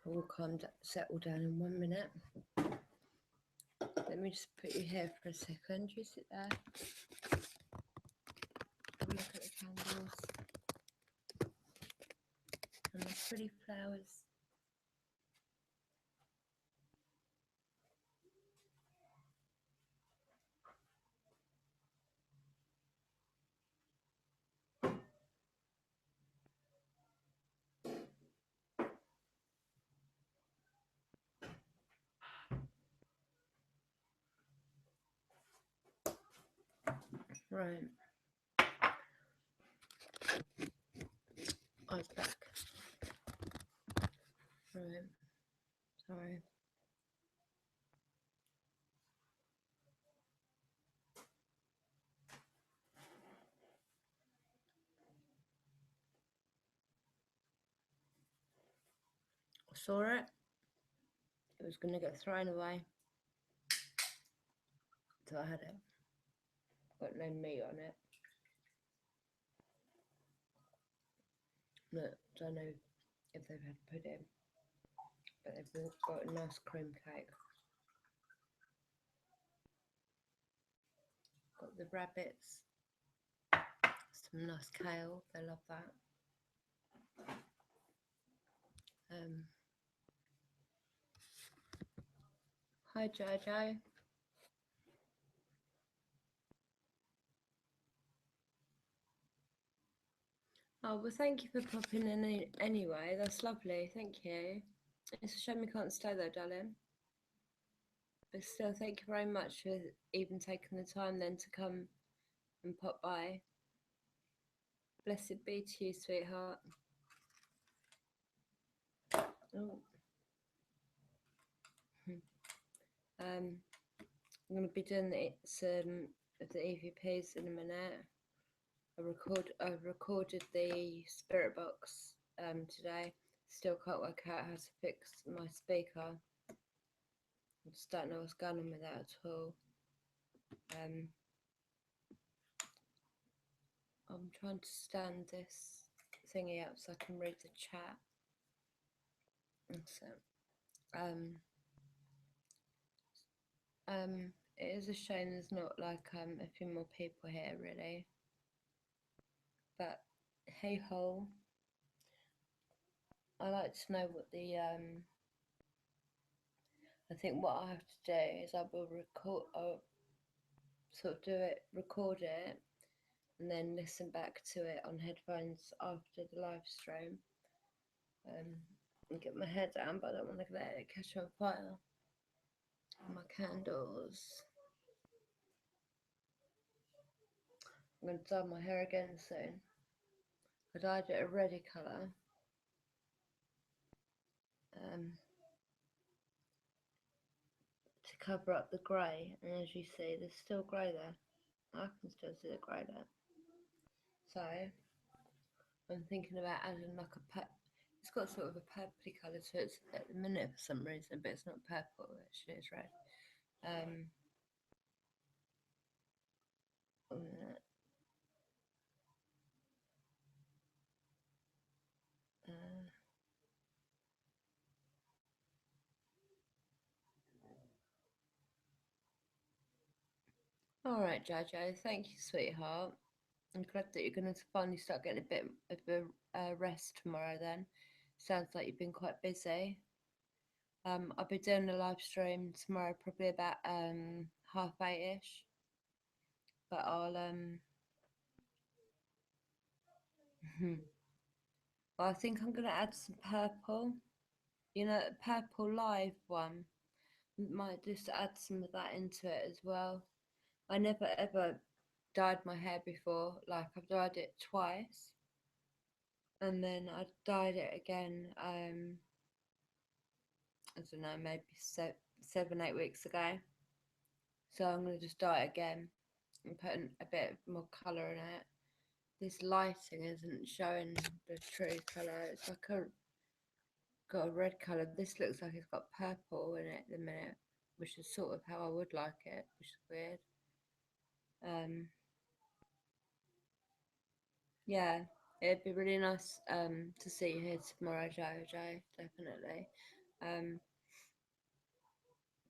I will settle down in 1 minute. Let me just put you here for a second. You sit there. Have a look at the candles and the pretty flowers. Right. I was back. Right. Sorry. I saw it. It was going to get thrown away. So I had it. Got no meat on it. Look, don't know if they've had pudding, but they've got a nice cream cake. Got the rabbits, some nice kale, they love that. Hi Jojo. Oh, well, thank you for popping in anyway. That's lovely. Thank you. It's a shame we can't stay though, darling. But still, thank you very much for even taking the time then to come and pop by. Blessed be to you, sweetheart. Oh. I'm going to be doing some of the EVPs in a minute. I recorded the spirit box today. Still can't work out how to fix my speaker. I just don't know what's going on with that at all. I'm trying to stand this thingy up so I can read the chat. So, it is a shame there's not like a few more people here really. But hey ho, I like to know what the I think what I have to do is I will I'll sort of record it, and then listen back to it on headphones after the live stream. And get my head down, but I don't want to let it catch on fire. My candles. I'm going to dye my hair again soon. I dyed it a reddy colour. Um, to cover up the grey, and as you see, there's still grey there. I can still see the grey there. So I'm thinking about adding like a it's got sort of a purpley colour to it at the minute for some reason, but it's not purple, actually it's red. Um, uh, all right, Jojo, thank you, sweetheart. I'm glad that you're going to finally start getting a bit of a rest tomorrow then. Sounds like you've been quite busy. I'll be doing a live stream tomorrow, probably about 8:30ish. But I'll well, I think I'm gonna add some purple. You know, a purple live one. Might just add some of that into it as well. I never ever dyed my hair before. Like I've dyed it twice, and then I dyed it again. I don't know, maybe 7, 8 weeks ago. So I'm gonna just dye it again and put a bit more colour in it. This lighting isn't showing the true colour. It's like got a red colour. This looks like it's got purple in it at the minute, which is sort of how I would like it, which is weird. Um, yeah, it'd be really nice to see you here tomorrow, Jojo, definitely. Um,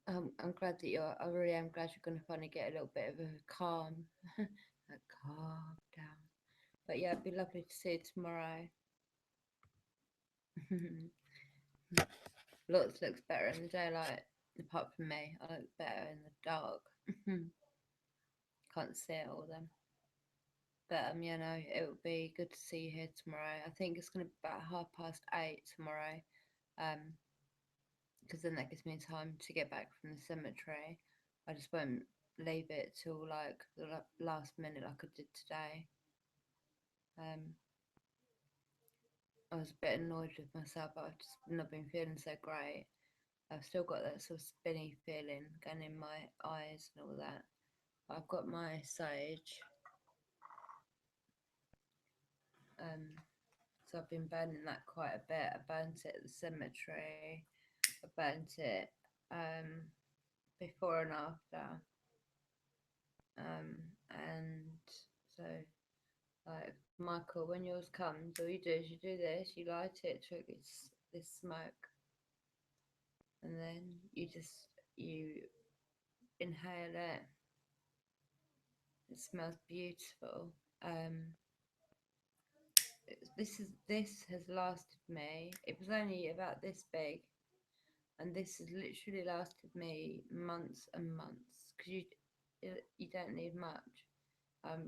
I'm glad that I really am glad you're going to finally get a little bit of a calm, a calm down. But yeah, it'd be lovely to see you tomorrow. Lots looks better in the daylight, apart from me. I look better in the dark. Can't see it all then. But you know, it will be good to see you here tomorrow. I think it's going to be about 8:30 tomorrow, because then that gives me time to get back from the cemetery. I just won't leave it till like the last minute like I did today. Um, I was a bit annoyed with myself, but I've just not been feeling so great. I've still got that sort of spinny feeling going in my eyes and all that. I've got my sage, so I've been burning that quite a bit. I burnt it at the cemetery. I burnt it before and after. And so, like, Michael, when yours comes, all you do is you do this, you light it to this smoke, and then you inhale it. It smells beautiful. Um, this has lasted me. It was only about this big, and this has literally lasted me months and months because you don't need much.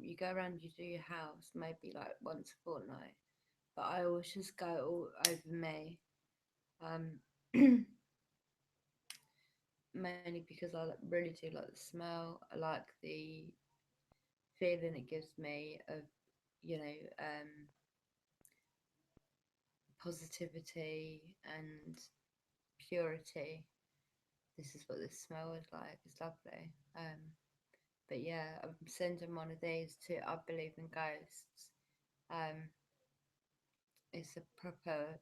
You go around, you do your house maybe like once a fortnight, but I always just go all over me. Um, Mainly because I really do like the smell. I like the feeling it gives me of, you know, positivity and purity. This is what this smell is like. It's lovely. But yeah, I'm sending one of these to I Believe in Ghosts. Um, it's a proper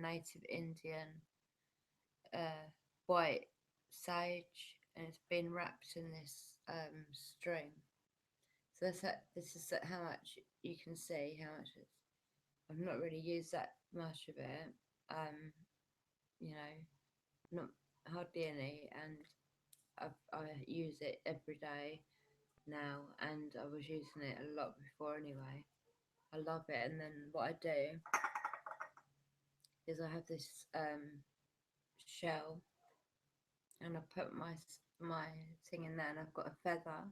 native Indian uh, white sage, and it's been wrapped in this string. So this is how much you can see how much it's. I've not really used that much of it. Um, you know, not hardly any, and I use it every day now, and I was using it a lot before anyway. I love it, and then what I do is I have this shell, and I put my thing in there, and I've got a feather.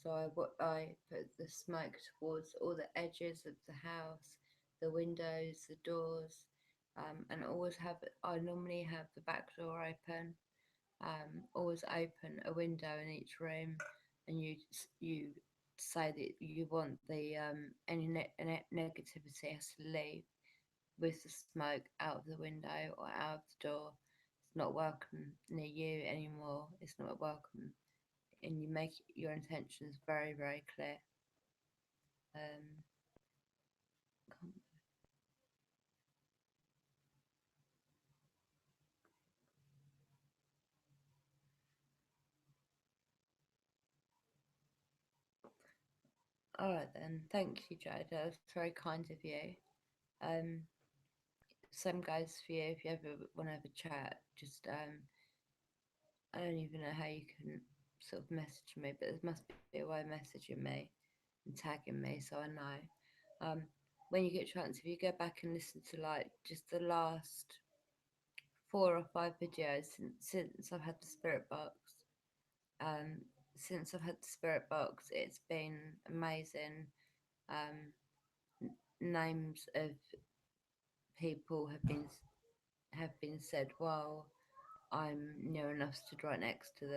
So I put the smoke towards all the edges of the house, the windows, the doors, and I normally have the back door open. Always open a window in each room, and you say that you want the any negativity has to leave with the smoke out of the window or out of the door. It's not welcome near you anymore. It's not welcome, and you make your intentions very, very clear. Um, all right then. Thank you, Jada. That's very kind of you. Um, same goes for you. If you ever want to have a chat, just I don't even know how you can sort of message me, but there must be a way of messaging me and tagging me so I know. When you get a chance, if you go back and listen to like just the last 4 or 5 videos since I've had the spirit box, um, it's been amazing. Names of people have been said while I'm near enough stood right next to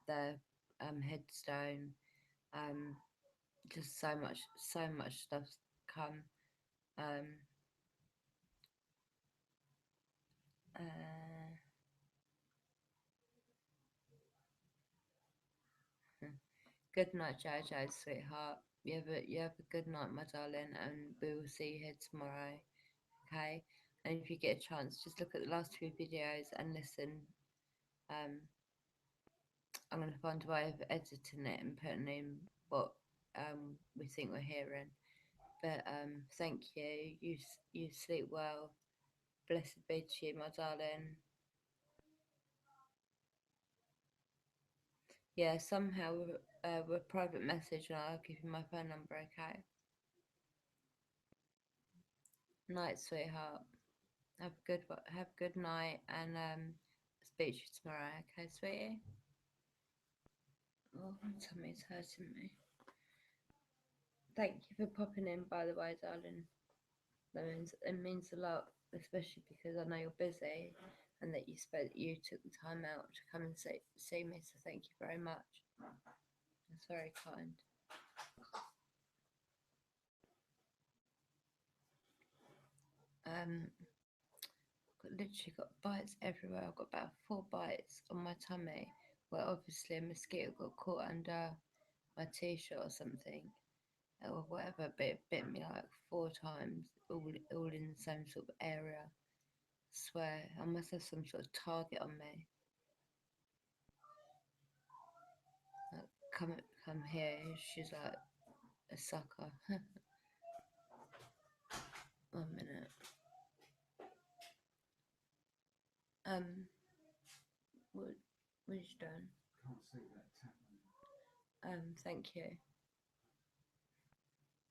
their headstone. Um, just so much stuff's come. Um, uh, Good night, Jojo, sweetheart. You have a good night, my darling, and we will see you here tomorrow. Okay? And if you get a chance, just look at the last 2 videos and listen. Um, I'm gonna find a way of editing it and putting in what we think we're hearing. But thank you. You sleep well. Blessed be to you, my darling. Yeah, somehow with private message, and I'll give you my phone number. Okay. Night, sweetheart. Have a good night, and speak to you tomorrow. Okay, sweetie. Oh, my tummy's hurting me. Thank you for popping in, by the way, darling. It means a lot, especially because I know you're busy, and that you took the time out to come and see me. So thank you very much. That's very kind. Um, literally got bites everywhere. I've got about 4 bites on my tummy. Well, obviously a mosquito got caught under my t-shirt or something, or whatever. But it bit me like 4 times, all in the same sort of area. Swear, I must have some sort of target on me. Like, come here. She's like a sucker. 1 minute. Um, what you doing? Thank you.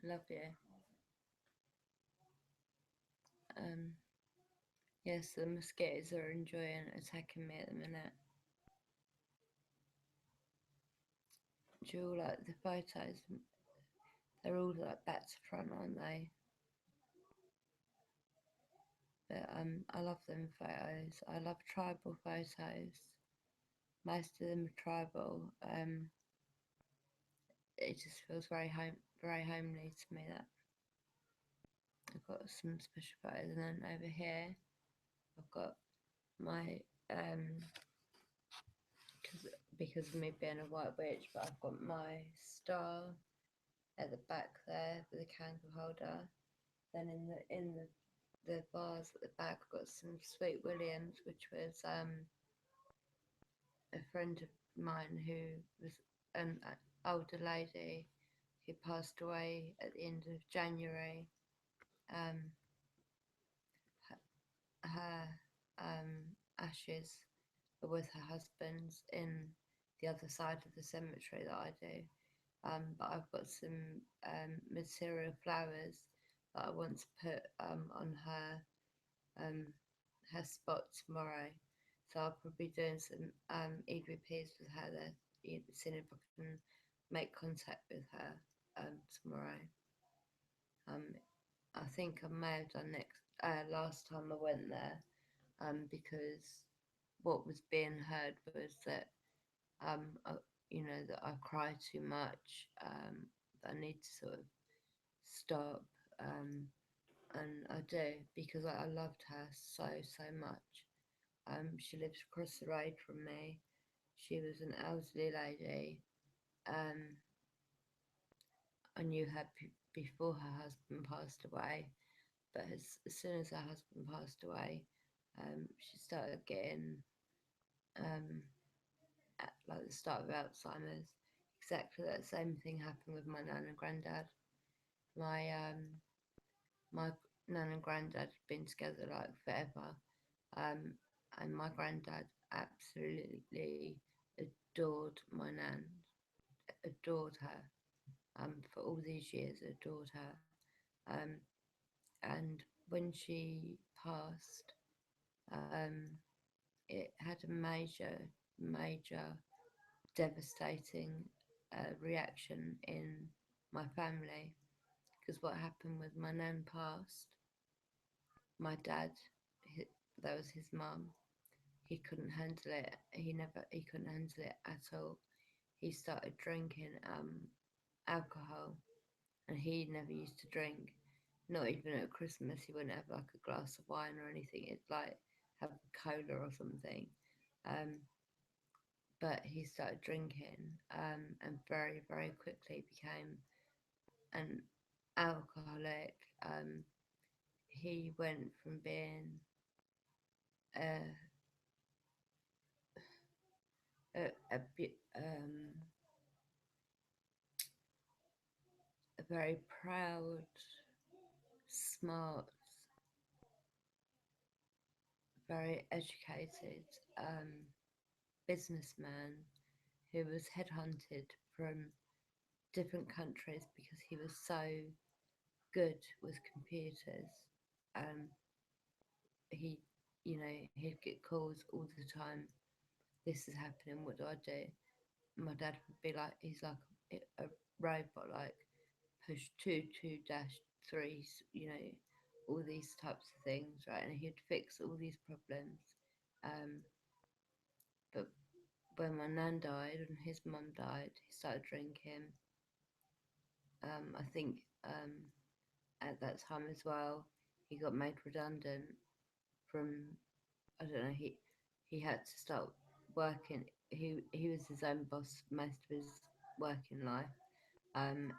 Love you. Um, yes, the mosquitoes are enjoying attacking me at the minute. Do you all like the photos? They're all like back to front, aren't they? But I love them photos. I love tribal photos. Most of them are tribal. It just feels very homely to me. That I've got some special photos, and then over here I've got my because of me being a white witch, but I've got my star at the back there with a candle holder. Then in the vase at the back, I've got some Sweet Williams, which was a friend of mine who was an older lady who passed away at the end of January. Um, her ashes are with her husband's in the other side of the cemetery that I do. But I've got some material flowers that I want to put on her spot tomorrow. So I'll probably be doing some EVPs with her there, seeing if I can make contact with her tomorrow. Um, I think I may have done last time I went there, because what was being heard was that I, that I cry too much, that I need to sort of stop. And I do because I loved her so so much. She lives across the road from me. She was an elderly lady. Um, I knew her before her husband passed away, but as soon as her husband passed away, she started getting um, at like the start of Alzheimer's. Exactly that same thing happened with my nan and granddad. My nan and granddad had been together like forever, um, and my granddad absolutely adored my nan, adored her. For all these years, adored her. Um, and when she passed, it had a major, devastating reaction in my family. Because what happened was my nan passed, my dad, he, that was his mum, he couldn't handle it. He couldn't handle it at all. He started drinking alcohol, and he never used to drink. Not even at Christmas, he wouldn't have like a glass of wine or anything. It'd like have cola or something. Um, but he started drinking, and very, very quickly became an alcoholic. He went from being a, a bit a very proud, smart, very educated businessman who was headhunted from different countries because he was so good with computers. Um, he, he'd get calls all the time. This is happening. What do I do? My dad would be like, he's like a robot, like push 2 2 dash 3, all these types of things, right? And he'd fix all these problems. Um, but when my nan died and his mum died, he started drinking. I think at that time as well, he got made redundant from, I don't know, he had to start working. He was his own boss most of his working life. And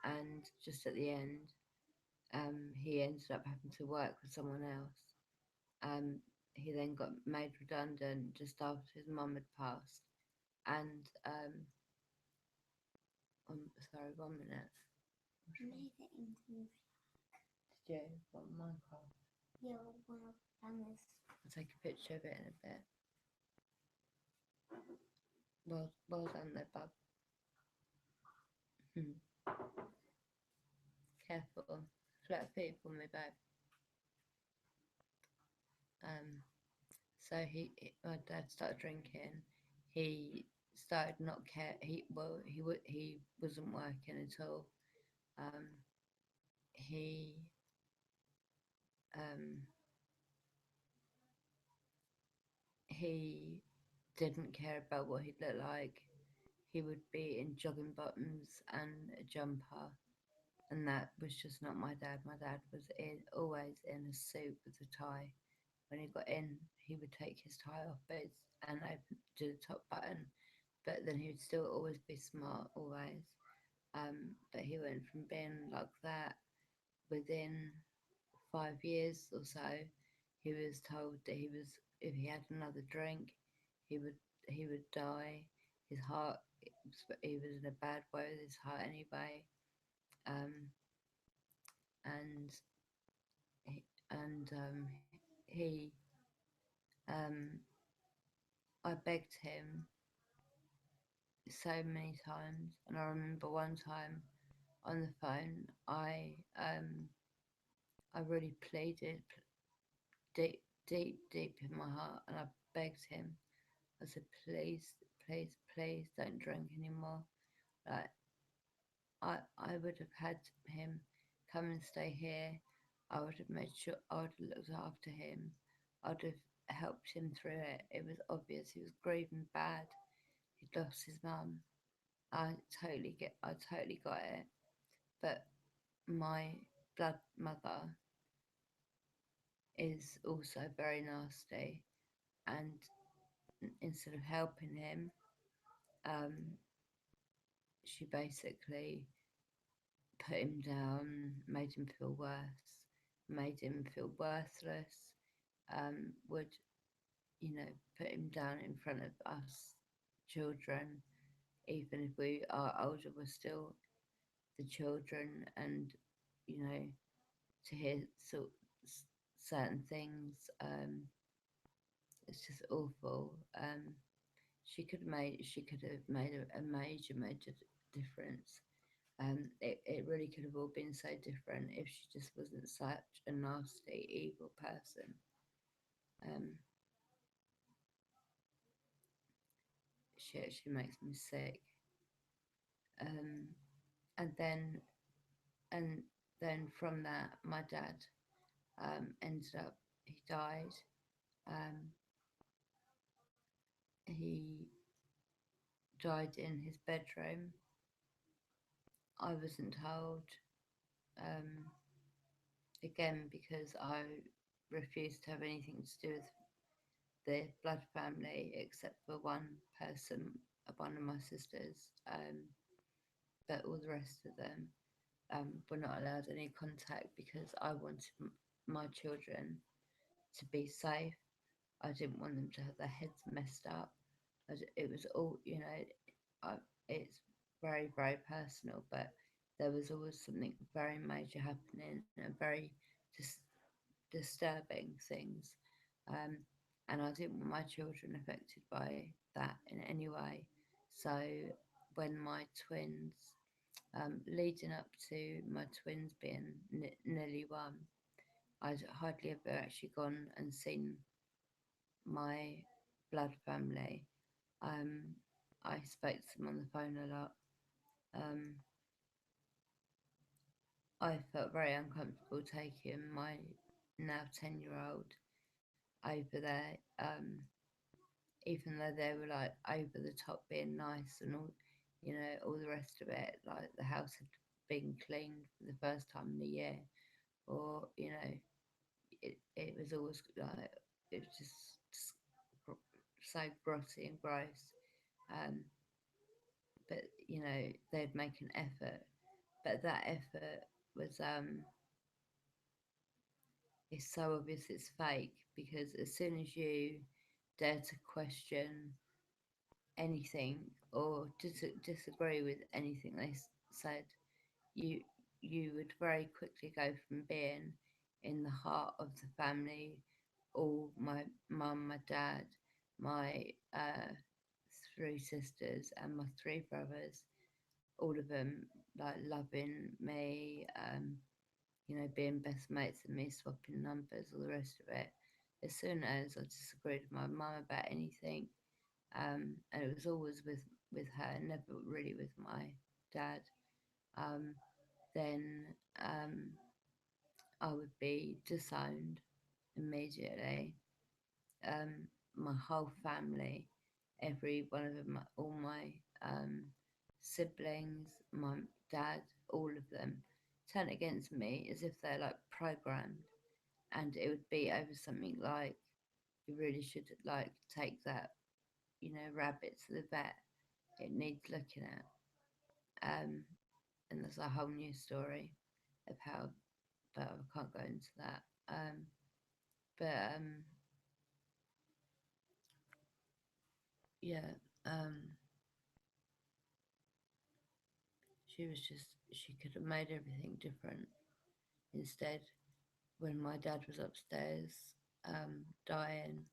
just at the end, he ended up having to work with someone else. Um, he then got made redundant just after his mum had passed. And sorry, 1 minute. Did you? What, Minecraft? Yeah, one of Anna's. I'll take a picture of it in a bit. Well done there, bub. Careful. Flat feet for me, babe. So my dad started drinking. He started not care. He wasn't working at all. Um, he um, he didn't care about what he'd look like. He would be in jogging bottoms and a jumper, and that was just not my dad. My dad was always in a suit with a tie. When he got in, he would take his tie off and open to the top button, but then he would still always be smart, always. But he went from being like that within 5 years or so. He was told that if he had another drink, he would he would die. His heart, he was in a bad way with his heart anyway. Um, and he um, I begged him so many times, and I remember one time on the phone, I really pleaded deep in my heart, and I begged him. I said, please, please, please don't drink anymore. Like I would have had him come and stay here. I would have made sure I would have looked after him. I'd have helped him through it. It was obvious he was grieving bad. He'd lost his mum. I totally got it. but my blood mother is also very nasty, and instead of helping him, um, she basically put him down, made him feel worse, made him feel worthless, would, put him down in front of us children, even if we are older, we're still the children, and, you know, to hear certain things, it's just awful. She could have made a major difference. It really could have all been so different if she just wasn't such a nasty, evil person. Um, she actually makes me sick. Um, and then and then from that, my dad ended up he died. Um, he died in his bedroom. I wasn't told. Um, again, because I refused to have anything to do with the blood family except for one person, one of my sisters, but all the rest of them were not allowed any contact because I wanted my children to be safe. I didn't want them to have their heads messed up. It was all, it's very, very personal, but there was always something very major happening and very dis- disturbing things. Um, and I didn't want my children affected by that in any way. So when my twins, leading up to my twins being nearly one, I'd hardly ever actually gone and seen my blood family. Um, I spoke to them on the phone a lot. Um, I felt very uncomfortable taking my now 10-year-old over there, even though they were like over the top being nice and all, all the rest of it. Like the house had been cleaned for the first time in a year, or, it was always like, it was just so grotty and gross. Um, but, they'd make an effort, but that effort was, it's so obvious it's fake, because as soon as you dare to question anything or disagree with anything they said, you you would very quickly go from being in the heart of the family, all my mum, my dad, my three sisters, and my three brothers, all of them like loving me, being best mates with me, swapping numbers, all the rest of it. As soon as I disagreed with my mum about anything, and it was always with her, never really with my dad, um, then I would be disowned immediately. My whole family, every one of them, all my siblings, my dad, all of them, turn against me as if they're like programmed, and it would be over something like, you really should like take that, rabbit to the vet. It needs looking at. And there's a whole new story of how, but I can't go into that. But yeah, she could have made everything different. Instead, when my dad was upstairs, dying,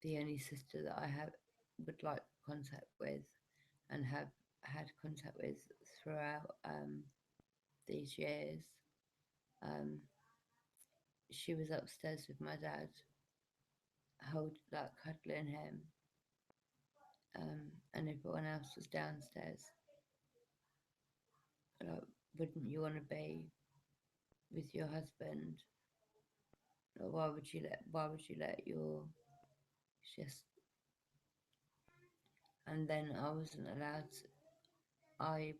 the only sister that I have would like contact with and have had contact with throughout these years, um, she was upstairs with my dad, like cuddling him, and everyone else was downstairs. Like, wouldn't you want to be with your husband? Or why would you let your just, and then I wasn't allowed to, I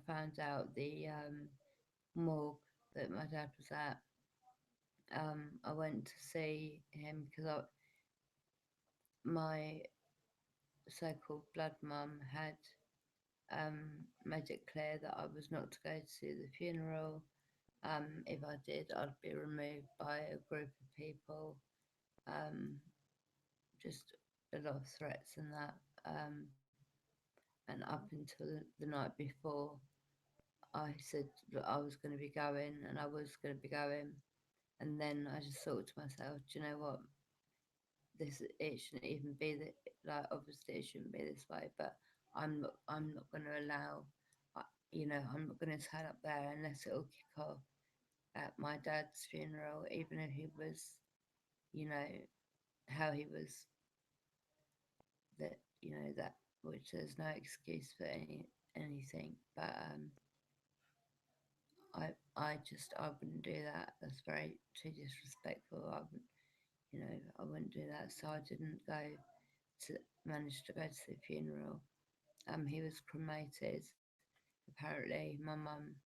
found out the morgue that my dad was at. I went to see him because my so-called blood mum had made it clear that I was not to go to the funeral. If I did, I'd be removed by a group of people. Um, just a lot of threats and that. And up until the night before, I said that I was going to be going, and I was going to be going. And then I just thought to myself, do you know what? It shouldn't even be that. Like, obviously, it shouldn't be this way. But I'm not going to allow. I'm not going to turn up there unless it'll kick off at my dad's funeral, even if he was, you know, how he was. That that which there's no excuse for anything. But I wouldn't do that. That's very too disrespectful. I wouldn't do that. So I didn't go to manage to go to the funeral. He was cremated. Apparently, my mum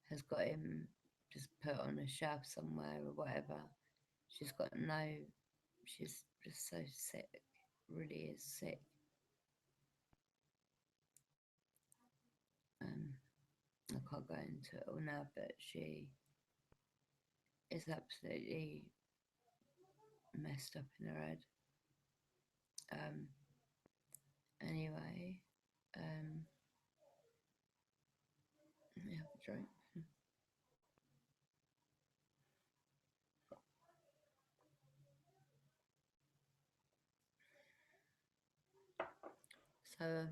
has got him just put on a shelf somewhere or whatever. She's got no. She's just so sick. Really is sick. Um, I can't go into it all now, but she is absolutely messed up in her head. Um, anyway, let me have a drink. So,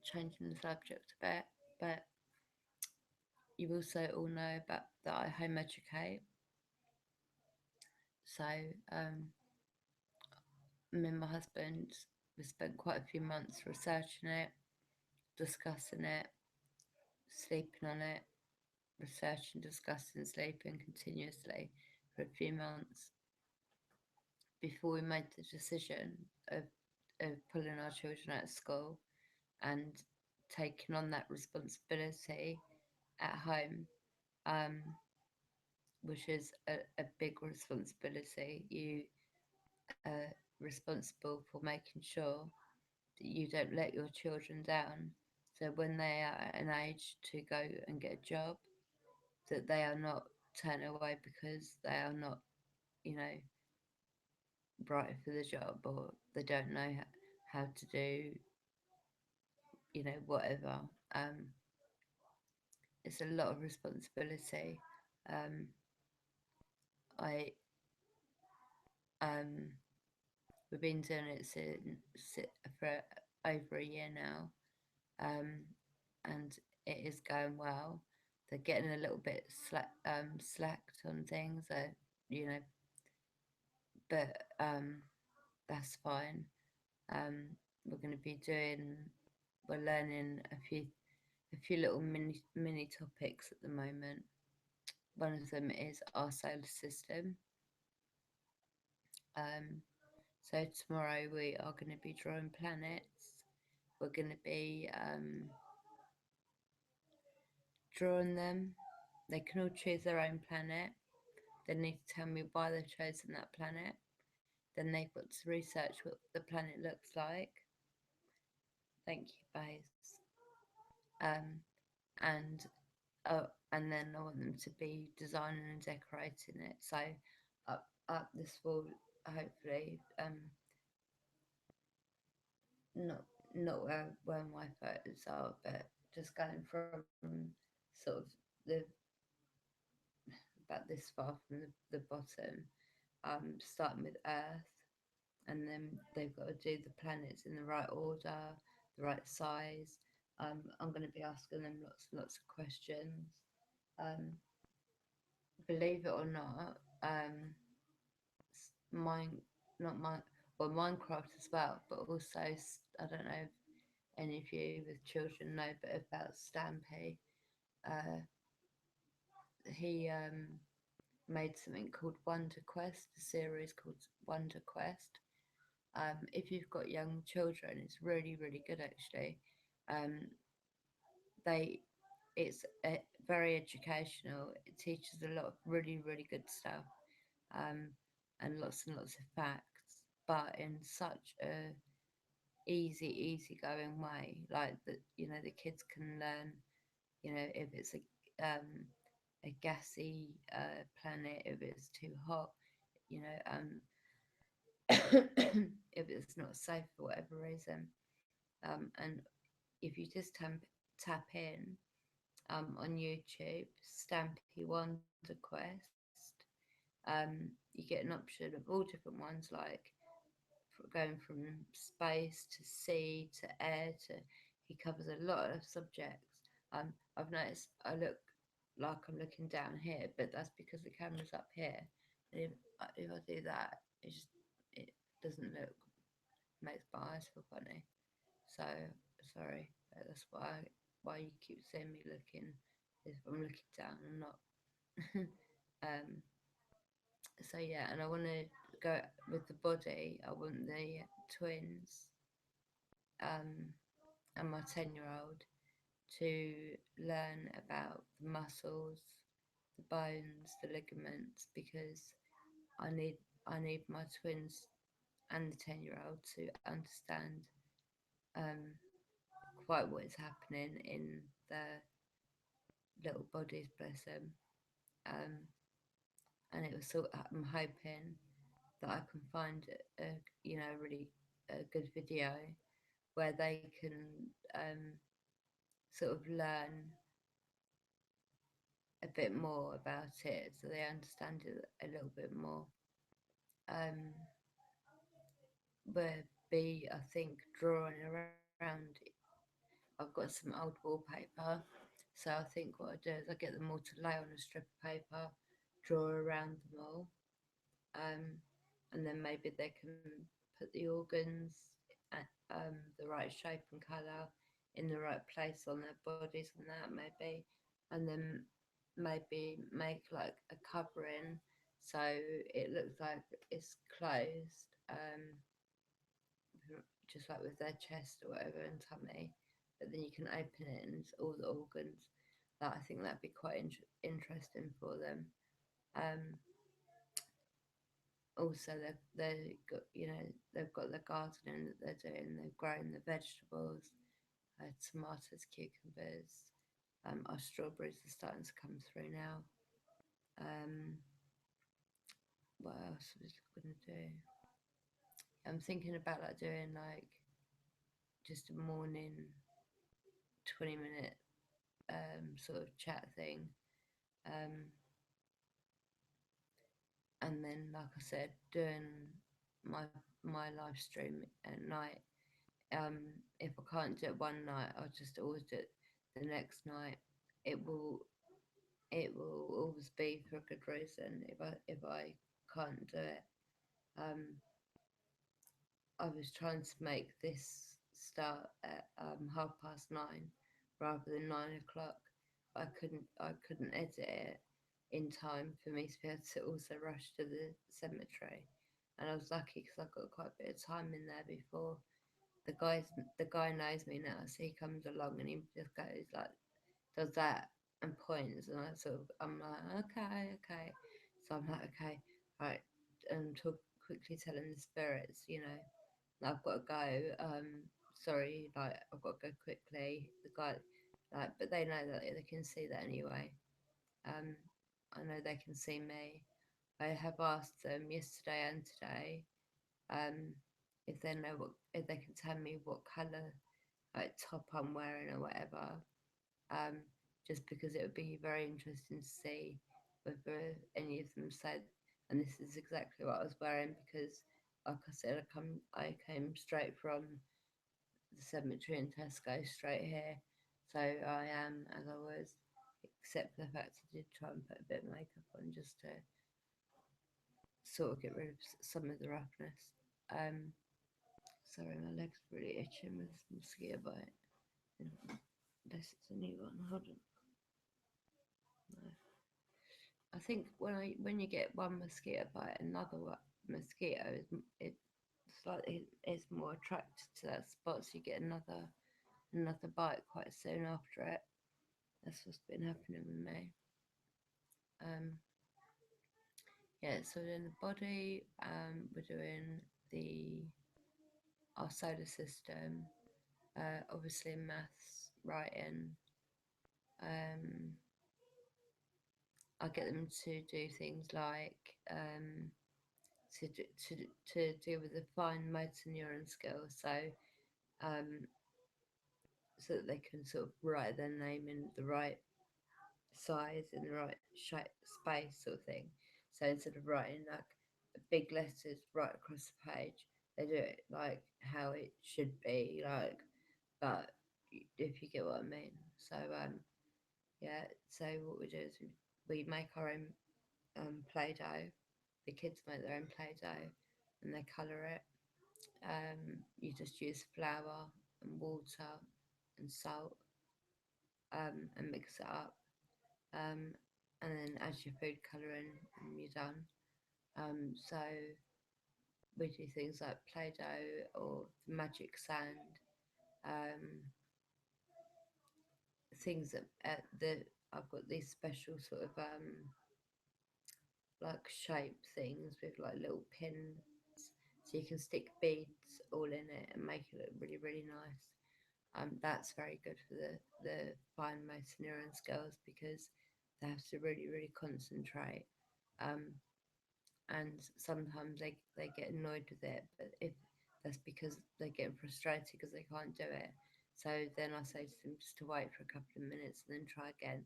changing the subject a bit, but you also all know about that I home educate. So, me and my husband, we spent quite a few months researching it, discussing it, sleeping on it, researching, discussing, sleeping continuously for a few months before we made the decision of, of pulling our children out of school and taking on that responsibility at home, um, which is a big responsibility. You are responsible for making sure that you don't let your children down. So when they are at an age to go and get a job, that they are not turned away because they are not, you know, right for the job, or they don't know how to do, whatever. Um, it's a lot of responsibility. Um, I we've been doing it for over a year now, um, and it is going well. They're getting a little bit slacked on things, you know, but that's fine. We're going to be we're learning a few little mini topics at the moment. One of them is our solar system. Um, so tomorrow we are going to be drawing planets. We're going to be drawing them. They can all choose their own planet. They need to tell me why they've chosen that planet. Then they've got to research what the planet looks like. Thank you, Base. Um, and and then I want them to be designing and decorating it. So this will hopefully not where my photos are, but just going from sort of the about this far from the bottom, starting with Earth, and then they've got to do the planets in the right order, the right size. I'm going to be asking them lots and lots of questions. Um, believe it or not, mine, not mine, well, Minecraft as well, but also I don't know if any of you with children know, but about Stampy. Uh, he made something called Wonder Quest, a series called Wonder Quest. If you've got young children, it's really, really good actually. Um, they very educational. It teaches a lot of really really good stuff, um, and lots of facts, but in such a easy going way. Like that, the kids can learn. If it's a gassy planet, if it's too hot, you know, if it's not safe for whatever reason, and if you just tap in on YouTube, Stampy Wonder Quest, you get an option of all different ones, like going from space to sea to air to. He covers a lot of subjects. I've noticed I look like I'm looking down here, but that's because the camera's up here. And if I do that, it doesn't look makes my eyes feel funny. So sorry, but that's why you keep seeing me looking. If I'm looking down, I'm not. um. So yeah, and I want to go with the body. I want the twins, um, and my 10-year-old to learn about the muscles, the bones, the ligaments, because I need I need my twins and the 10-year-old to understand um, quite what is happening in their little bodies, bless them. Um, and it was I'm hoping that I can find a really good video where they can um, sort of learn a bit more about it, so they understand it a little bit more. Um, where B, I think, drawing around. I've got some old wallpaper, so I think what I do is I get them all to lay on a strip of paper, draw around them all, um, and then maybe they can put the organs at the right shape and colour in the right place on their bodies and that maybe, and then maybe make like a covering so it looks like it's closed, just like with their chest or whatever and tummy, but then you can open it and it's all the organs. That I think that'd be quite interesting for them. Um, Also they got they've got the gardening that they're doing. They're growing the vegetables, tomatoes, cucumbers. Our strawberries are starting to come through now. Um, what else was I gonna do? I'm thinking about like doing like just a morning 20-minute sort of chat thing. Um, and then like I said, doing my my live stream at night. If I can't do it one night, I'll just always do it the next night. It will it will always be for a good reason. If I can't do it, um, I was trying to make this start at 9:30 rather than 9 o'clock. I couldn't edit it in time for me to be able to also rush to the cemetery, and I was lucky because I got quite a bit of time in there before the guy knows me now, so he comes along and he just goes like does that and points, and I'm like okay, so I'm like okay, right, and talk quickly telling the spirits, I've got to go. Sorry, like I've got to go quickly. The guy, like, but they know that they can see that anyway. Um, I know they can see me. I have asked them yesterday and today, um, if they know if they can tell me what colour like top I'm wearing or whatever. Um, just because it would be very interesting to see whether any of them said, and this is exactly what I was wearing because, like I said, I came straight from the cemetery in Tesco straight here, so I am as I was, except for the fact I did try and put a bit of makeup on just to sort of get rid of some of the roughness. Um, Sorry, my leg's really itching with mosquito bite. Unless it's a new one. Hold on. No. I think when you get one mosquito bite, another mosquito it's like it's more attracted to that spot, so you get another. another bite quite soon after it. That's what's been happening with me. Um, yeah, so we're doing the body, we're doing the our solar system, obviously maths, writing. Um, I get them to do things like to, to to deal with the fine motor neuron skills, um, so that they can sort of write their name in the right size in the right shape, space, sort of thing. So instead of writing like big letters right across the page, they do it like how it should be, like, but if you get what I mean. So yeah. So what we do is we make our own play-doh. The kids make their own play-doh, and they colour it. You just use flour and water and salt, and mix it up, um, and then add your food colouring, and you're done. So we do things like Play-Doh or magic sand, um, things that I've got these special sort of like shape things with like little pins, so you can stick beads all in it and make it look really really nice. That's very good for the fine motor neuron skills because they have to really really concentrate. Um, and sometimes they get annoyed with it, but if that's because they're getting frustrated because they can't do it. So then I say to them just to wait for a couple of minutes and then try again,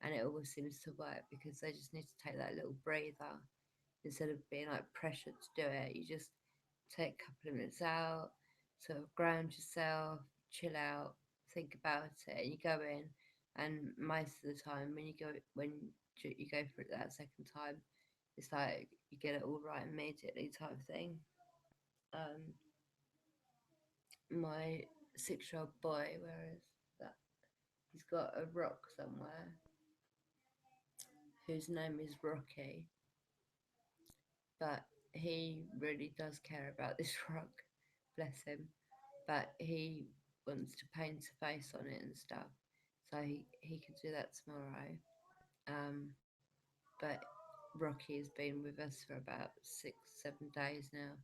and it always seems to work because they just need to take that little breather instead of being like pressured to do it. You just take a couple of minutes out, sort of ground yourself, chill out, think about it, and you go in. And most of the time, when you go for it that second time, it's like you get it all right immediately type thing. Um, my 6-year-old boy, where is that? He's got a rock somewhere whose name is Rocky, but he really does care about this rock, bless him. But he wants to paint a face on it and stuff, so he can do that tomorrow. Um, but Rocky has been with us for about 6, 7 days now.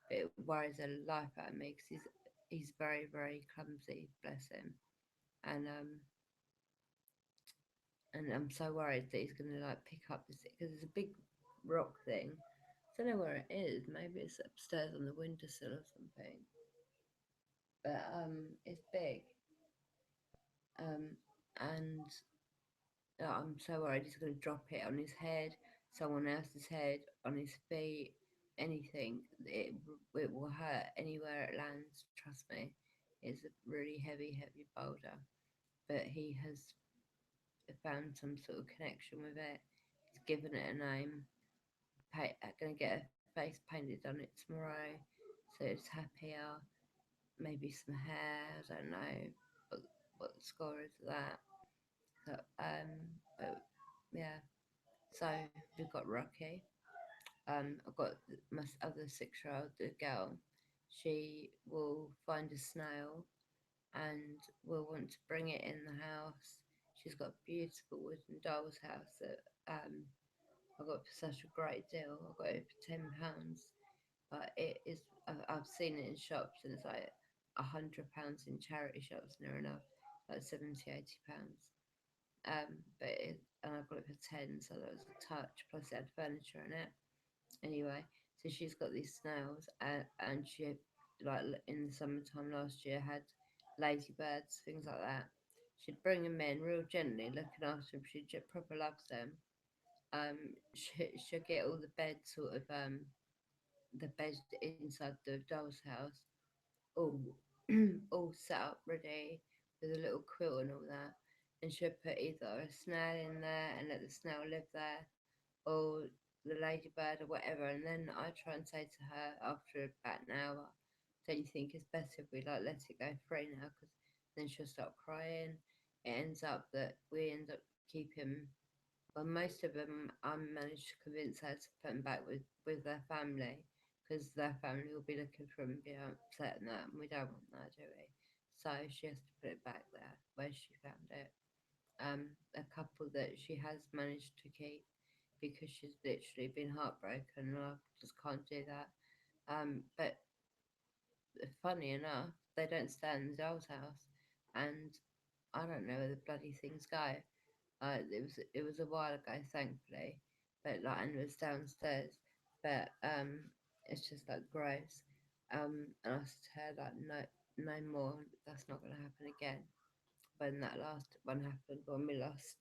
But it worries the life out of me because he's very very clumsy, bless him, and I'm so worried that he's gonna like pick up this because it's a big rock thing. I don't know where it is. Maybe it's upstairs on the windowsill or something. But it's big. And I'm so worried he's going to drop it on his head, someone else's head, on his feet, anything. It will hurt anywhere it lands. Trust me, it's a really heavy, heavy boulder. But he has found some sort of connection with it. He's given it a name. Going to get a face painted on it tomorrow, so it's happier. Maybe some hair. I don't know what the score is of that. So, but yeah. So we've got Rocky. I've got my other 6-year-old, the girl. She will find a snail and will want to bring it in the house. She's got a beautiful wooden doll's house that I got for such a great deal. I got it for £10, but it is. I've seen it in shops and it's like £100 in charity shops near enough, like 70, £80. And I got it for 10, so that was a touch. Plus, it had furniture in it. Anyway, so she's got these snails, and she like in the summertime last year had ladybirds, things like that. She'd bring them in real gently, looking after them. She proper loves them. She'll get all the bed sort of the bed inside the doll's house all all set up ready with a little quilt and all that. And she'll put either a snail in there and let the snail live there, or the ladybird or whatever. And then I try and say to her after about an hour, don't you think it's better if we like let it go free now? Because then she'll start crying. It ends up that we end up keeping. Well, most of them, I managed to convince her to put them back with their family because their family will be looking for them, be upset and that, and we don't want that, do we? so she has to put it back there where she found it. A couple that she has managed to keep because she's literally been heartbroken, and I just can't do that. But funny enough, they don't stay in the doll's house, and I don't know where the bloody things go. It was a while ago, thankfully, but like, and it was downstairs, but it's just like gross. And I said to her like, no, no more. That's not going to happen again. When that last one happened, when we lost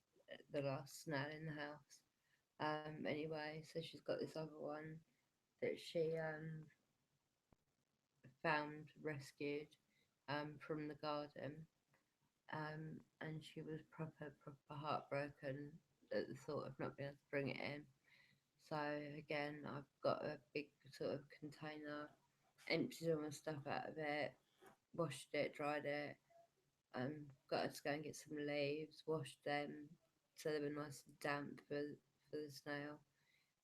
the last snail in the house. Anyway, so she's got this other one that she found rescued from the garden, and she was proper heartbroken at the thought of not being able to bring it in. So again, I've got a big sort of container, emptied all my stuff out of it, washed it, dried it, got her to go and get some leaves, washed them so they were nice and damp for the snail.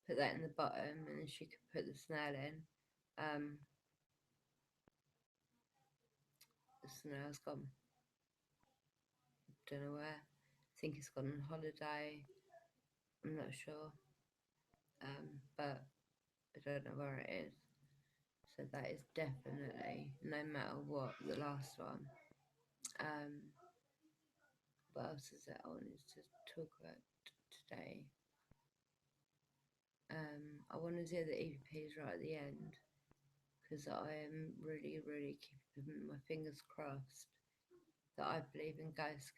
Put that in the bottom, and then she could put the snail in. The snail's gone. Don't know where. I think it's gone on holiday. I'm not sure. But I don't know where it is. So that is definitely, no matter what, the last one. What else is that I wanted to talk about today? I want to do the EVPs right at the end, because I am really, really keeping my fingers crossed that I believe in ghosts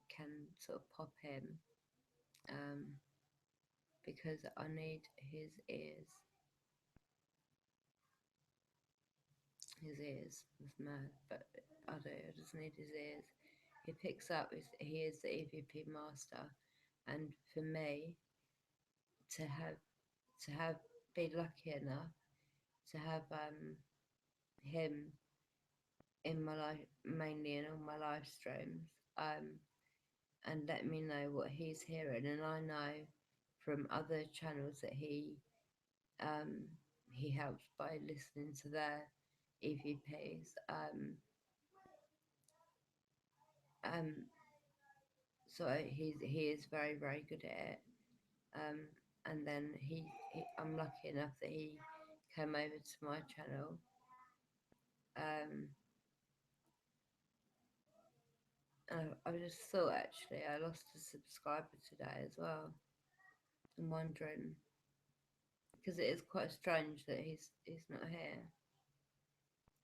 can sort of pop in, because I need his ears. His ears. It's mad, but I do. I just need his ears. He picks up. He is the EVP master, and for me to have be lucky enough to have him in my life, mainly in all my live streams, and let me know what he's hearing. And I know from other channels that he helps by listening to their EVPs. So he is very, very good at it. And then I'm lucky enough that he came over to my channel. I just thought, actually, I lost a subscriber today as well. I'm wondering, because it is quite strange that he's not here.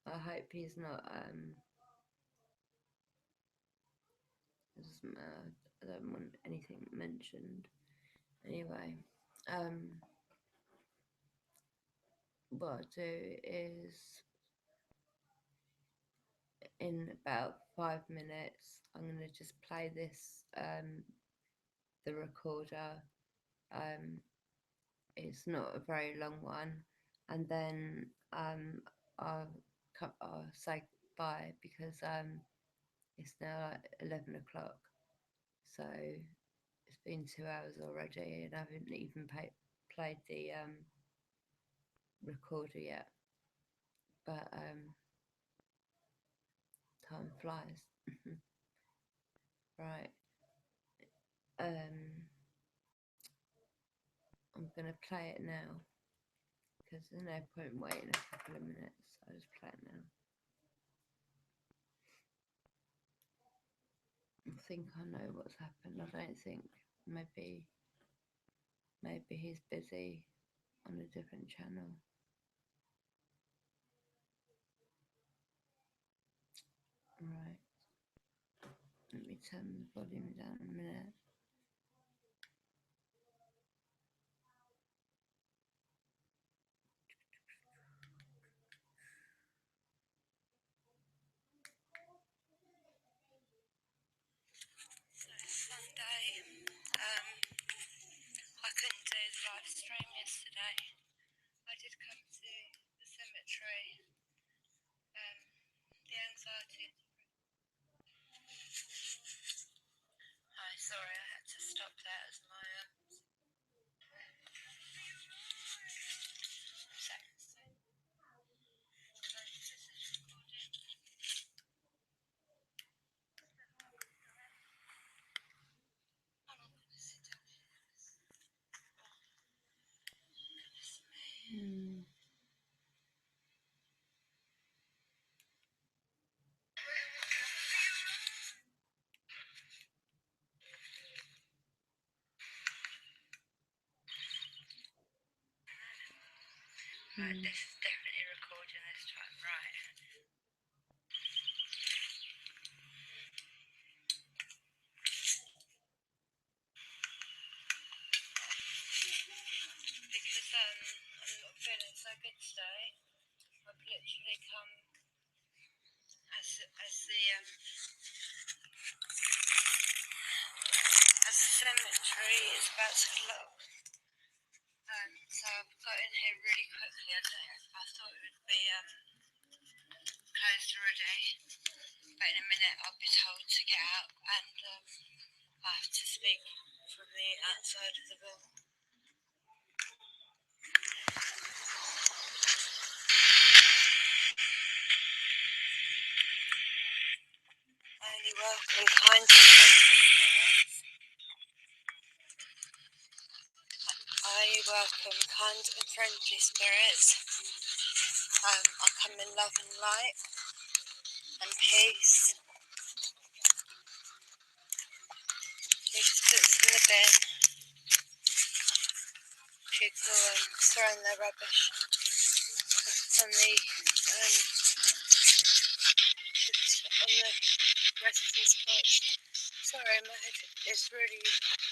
I hope he's not. It doesn't matter. I don't want anything mentioned. Anyway, what I'll do is, in about 5 minutes, I'm going to just play this, the recorder. It's not a very long one, and then I'll say bye, because it's now like 11 o'clock, so it's been 2 hours already, and I haven't even played the recorder yet. But time flies. Right. I'm gonna play it now, because there's no point waiting a couple of minutes. I'll just play it now. I think I know what's happened. I don't think. Maybe he's busy on a different channel. Right. Let me turn the volume down a minute. So Sunday, I couldn't do the live stream yesterday. I did come to the cemetery. The anxiety. Oh, sorry, I had to stop that as my Right, this is definitely recording this time, right? Because I'm not feeling so good today. I've literally come as the cemetery is about to close. So I've got in here really quickly. I thought it would be closed already, but in a minute I'll be told to get out and I have to speak from the outside of the wall. Only welcome kind and friendly spirits. Only welcome kind and friendly spirits. I come in love and light and peace. You just put some in the bin. People throwing their rubbish on the resting spots. Sorry, my head is really.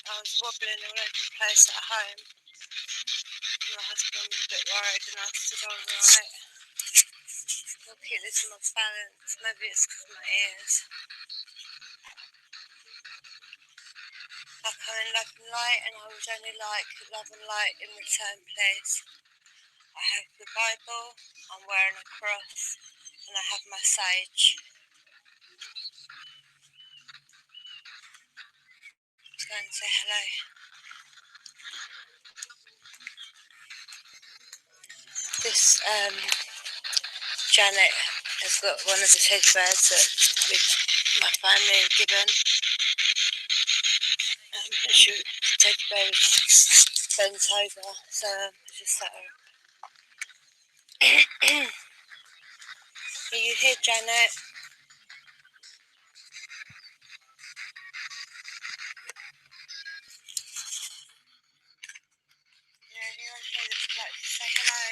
I was wobbling all over the place at home. My husband was a bit worried and I said, alright, I'll keep this in my balance. Maybe it's because of my ears. I come in love and light and I would only like love and light in return, please. I have the Bible, I'm wearing a cross, and I have my sage. Let's go and say hello. This Janet has got one of the teddy bears that my family had given. The teddy bear was bent over, so I just sat her. Are you here, Janet? Is there anyone here that would like to say hello?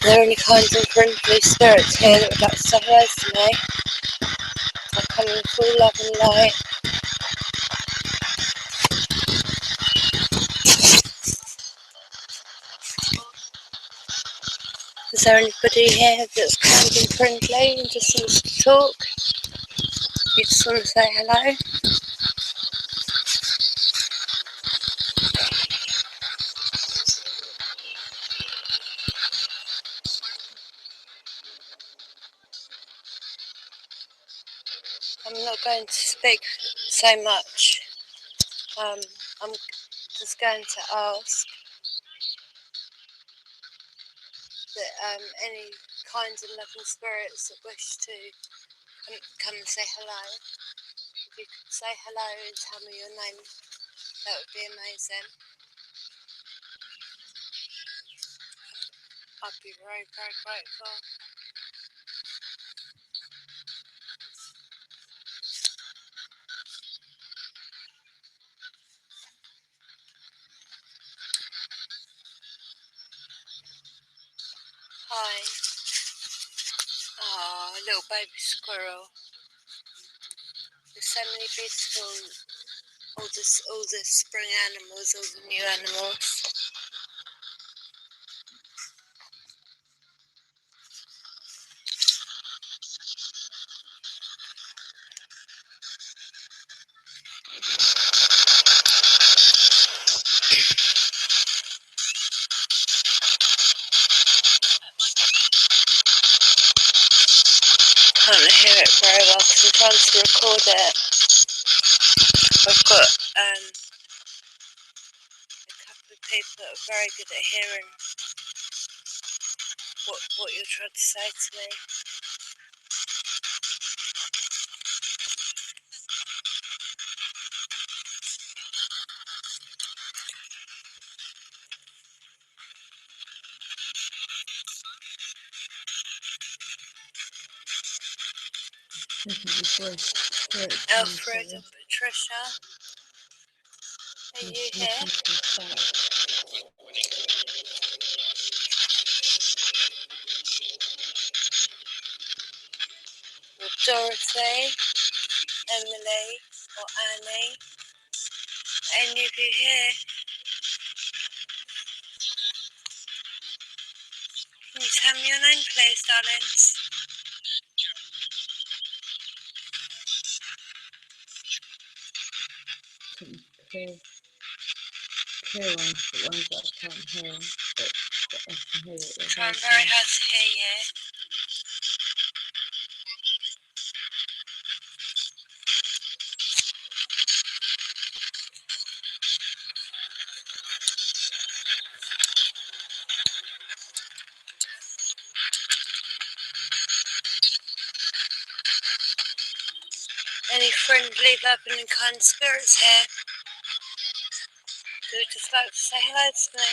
Are there any kinds of friendly spirits here that would like to say hello to me? I come in full love and light. Is there anybody here that's kind and friendly and just wants to talk? You just want to say hello? I'm not going to speak so much. I'm just going to ask that any kind and loving spirits that wish to come and say hello, if you could say hello and tell me your name, that would be amazing. I'd be very, very grateful. Hi. Oh, little baby squirrel. There's so many beautiful, all the spring animals, all the new animals. Can't hear it very well because I'm trying to record it. I've got a couple of people that are very good at hearing what you're trying to say to me. Alfred and Patricia, are you here? With Dorothy, Emily, or Annie? Any of you here? Can you tell me your name, please, darlings? Clear ones, but ones that I can't hear, but I can hear what they're Trying saying. very hard to hear you. Any friendly, loving and kind spirits here who would just like to say hello to me?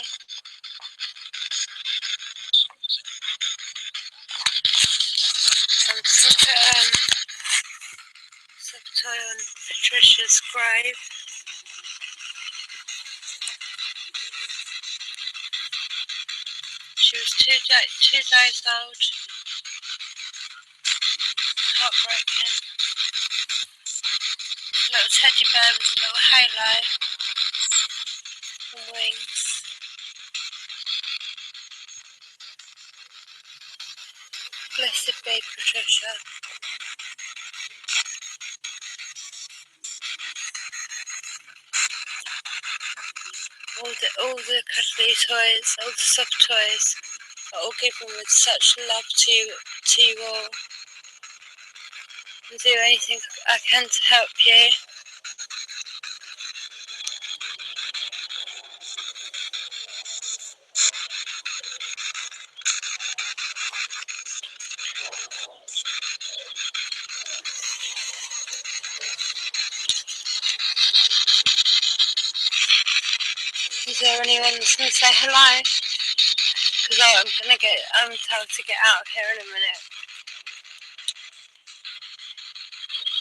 I'm such a toy on Patricia's grave. She was 2 days old. Heartbreaking. A little teddy bear with a little halo and wings. Blessed be Patricia. All the cuddly toys, all the soft toys are all given with such love to you all. I'll do anything I can to help you. Is there anyone that's going to say hello? Because I'm told to get out of here in a minute.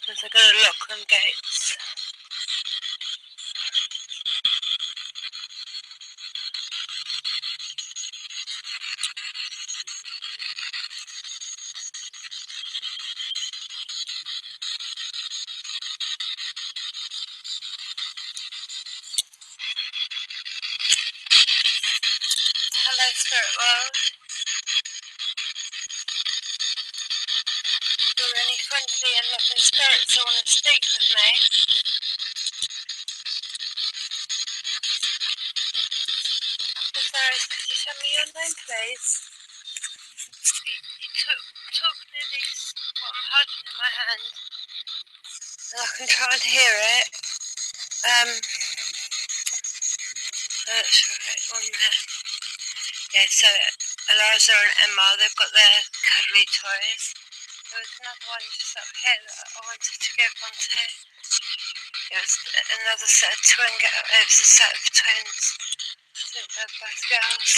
Because I'm going to lock them gates. Hello, Spirit World. Are there any friendly and loving spirits who want to speak with me? If there is, could you tell me your name, please? You took nearly what I'm holding in my hand, and I can try and hear it. That's right, 1 minute. Yeah, so Eliza and Emma, they've got their cuddly toys. There was another one just up here that I wanted to give one to. It was another set of it was a set of twins. I think they're both girls.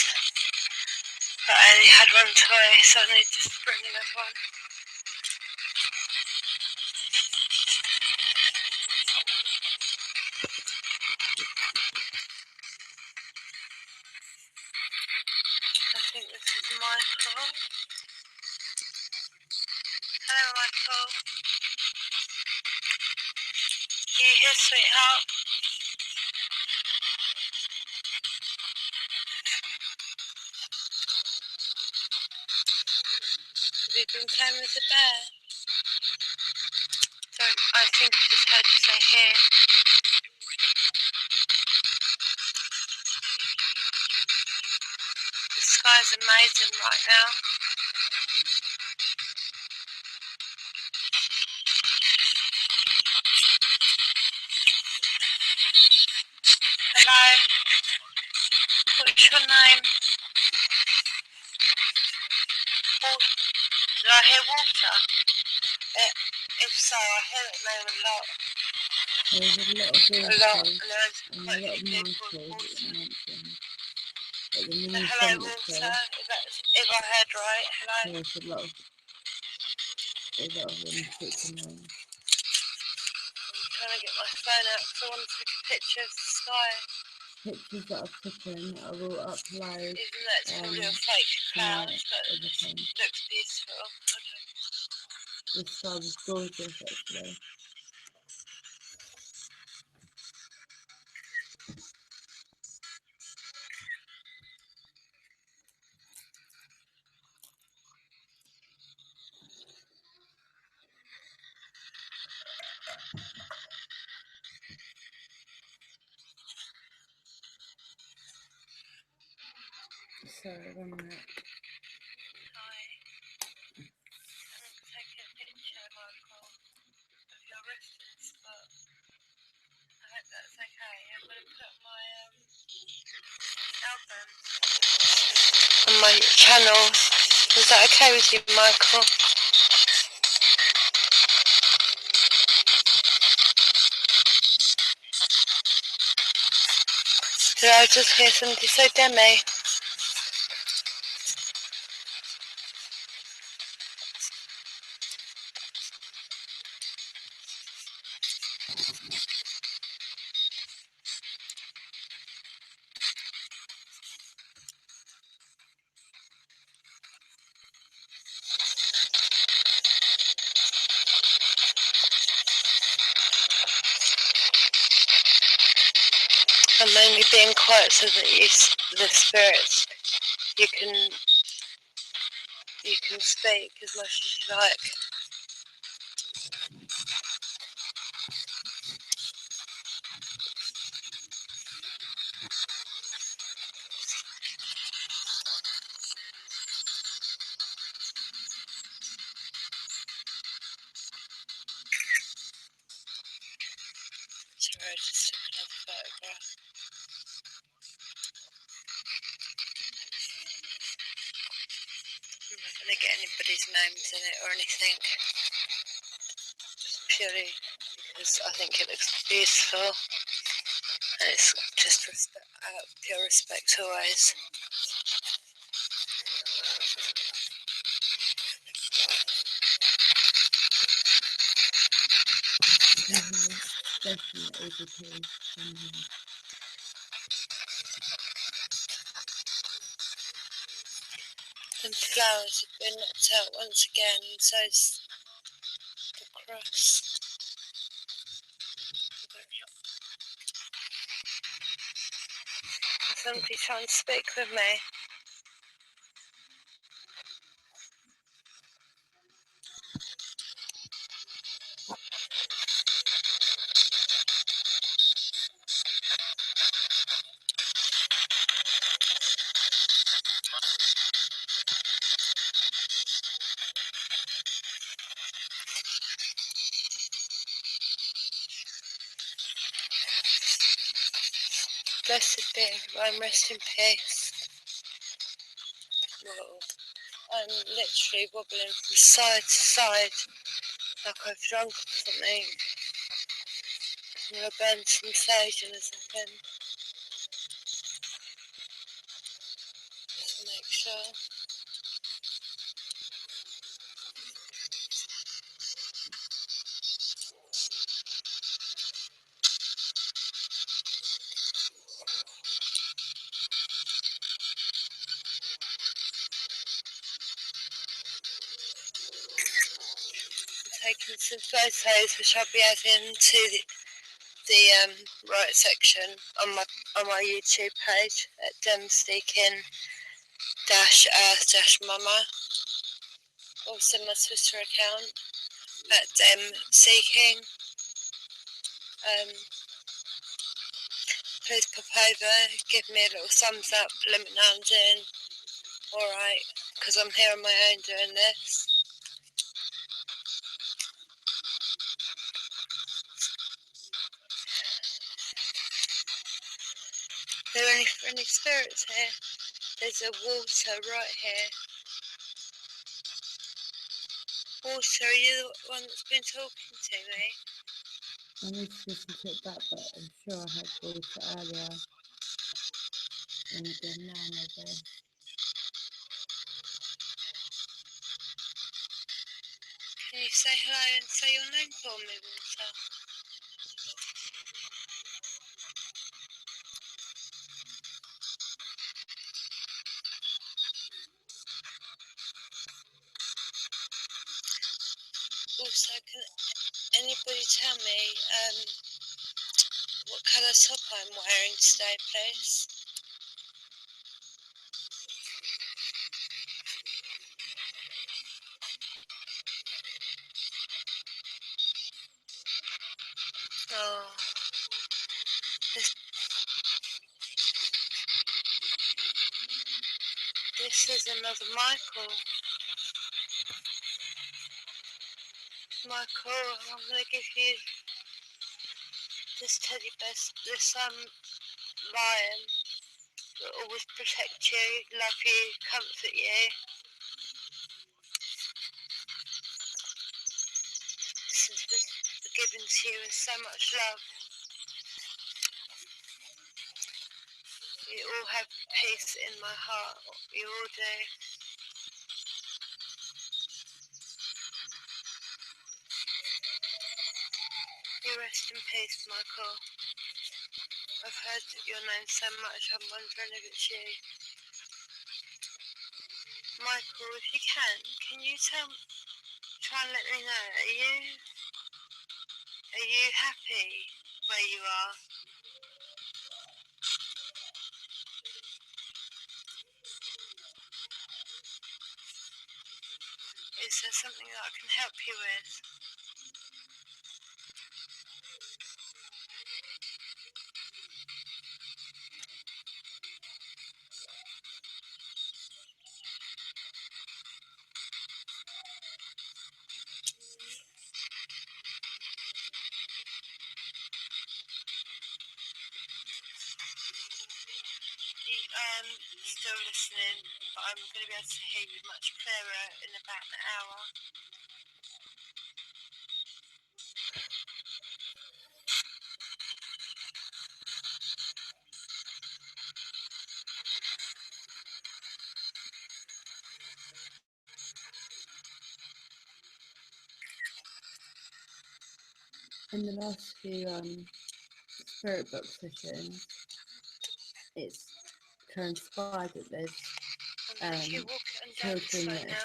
But I only had one toy, so I needed to bring another one. I think this is Michael. Hello, Michael. Are you here, sweetheart? Have you been playing with the bear? I think I just heard you say here. The sky's amazing right now. Hello. What's your name? Did I hear water? If so, I hear it name a lot. There's a lot of A lot. voices And there's and a quite a lot few of people with Michaels that water. you mentioned. But the So main hello, centre, water. If I heard right, hello. there's a lot of a lot of them sickening. I'm trying to get my phone out because I want to take a picture of the sky. Pictures that I've taken, I will upload. Even though it's probably a fake cloud, but it Everything. looks beautiful. The sky was gorgeous actually. Sorry, 1 minute. Take a picture, Michael, of your wrists, but I hope that's okay. I'm going to put my album on my channel. Is that okay with you, Michael? Did I just hear somebody say Demi? I'm only being quiet so that the spirits, you can speak as much as you like. Sorry, I just took another photograph. I'm not going to get anybody's names in it or anything. Just purely because I think it looks beautiful. And it's just out of pure respect always. Definitely because The flowers have been knocked out once again, and so's the cross. Somebody trying to speak with me. Blessed be, rest in peace. Whoa. I'm literally wobbling from side to side like I've drunk or something. I'm going to burn some sage in a second. Just to make sure. I'm taking some photos which I'll be adding to the right section on my YouTube page at demseeking-earth-mama. Also my Twitter account at demseeking. Please pop over, give me a little thumbs up, let me know I'm doing alright, because I'm here on my own doing this. Are there any friendly spirits here? There's a water right here. Water, are you the one that's been talking to me? I need to listen to it back, but I'm sure I had water earlier. And again now maybe. Can you say hello and say your name for me, Walter? Also, can anybody tell me what colour top I'm wearing today, please? Oh, this is another Michael. Michael, I'm going to give you this teddy bear, this lion that will always protect you, love you, comfort you. This was given to you with so much love. You all have peace in my heart, you all do. You rest in peace, Michael. I've heard your name so much, I'm wondering if it's you. Michael, if you can you try and let me know, are you happy where you are? Is there something that I can help you with? Still listening, but I'm going to be able to hear you much clearer in about an hour. In the last few spirit book sessions, it's transpired that there's If you walk it down this children way that now, are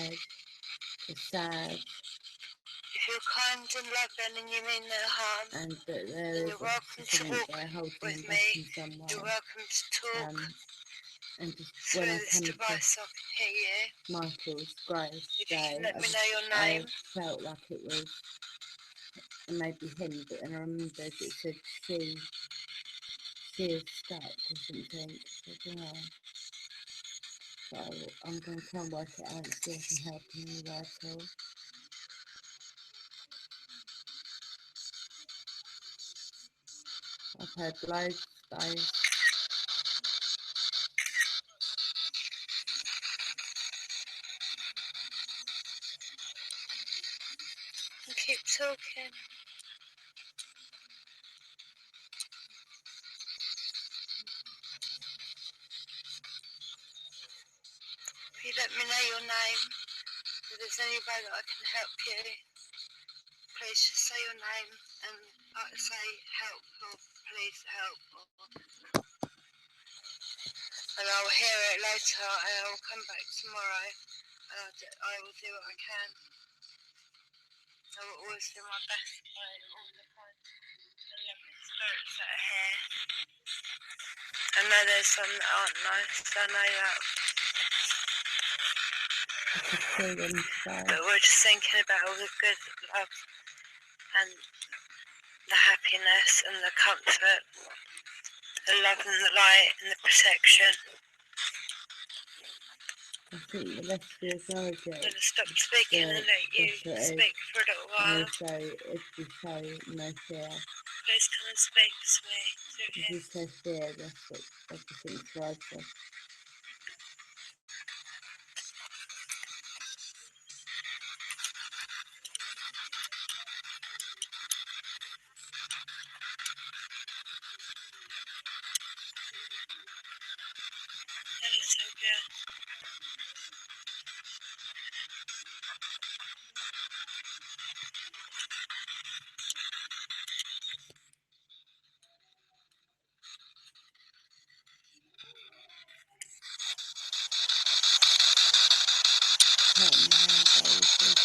scared, are sad, if you're kind and loving and you mean no harm, and that there then is you're welcome to something walk there holding with them back in me. some You're way. welcome to talk And just through when I this came device. across I can hear you. Michael's Grace If you Day, can let me know your name. I felt like it was maybe him, but then I remembered it said she is stuck or something. I don't know. So I'm going to try and work it out and see if I can help him anywhere at all. I've heard loads today. And keep talking. If you let me know your name, if there's any way that I can help you, please just say your name and say help or please help. And I'll hear it later and I will come back tomorrow and I will do what I can. I will always do my best by all the kind and loving spirits that are here. I know there's some that aren't nice, I know that. But we're just thinking about all the good love and the happiness and the comfort, the love and the light and the protection. I think the less we acknowledge it, I'm going to stop speaking and let you speak for a little while. And also, if we show no fear, Please come and speak to me through if here. we show fear, that's what everything thrives on. That is so good. hurt my elbows.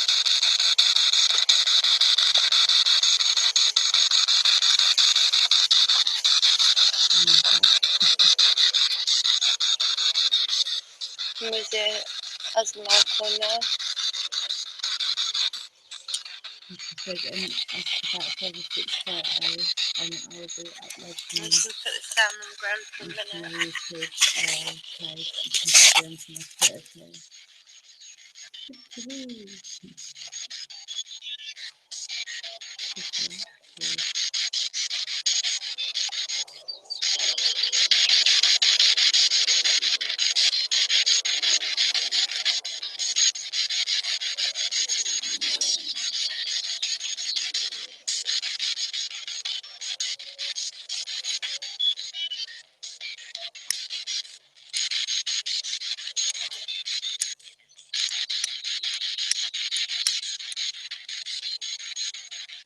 Was it as Michael now? Says about 5 or 6 photos, and I will be uploading I'm them just going to put this down on the ground for a onto my minute. YouTube page and possibly onto my Twitter too.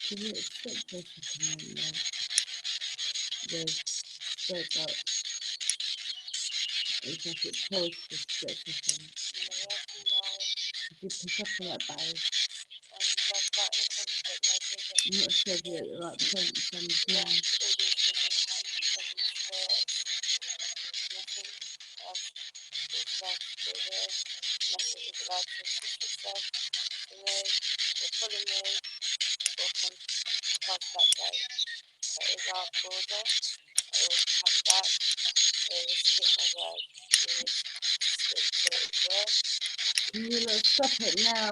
Can you stop for a second, the spread up? It's like it paused for a split second. Did you pick up on that, babe? I'm not sure if you're at the right point in terms of now. Can you not stop it now?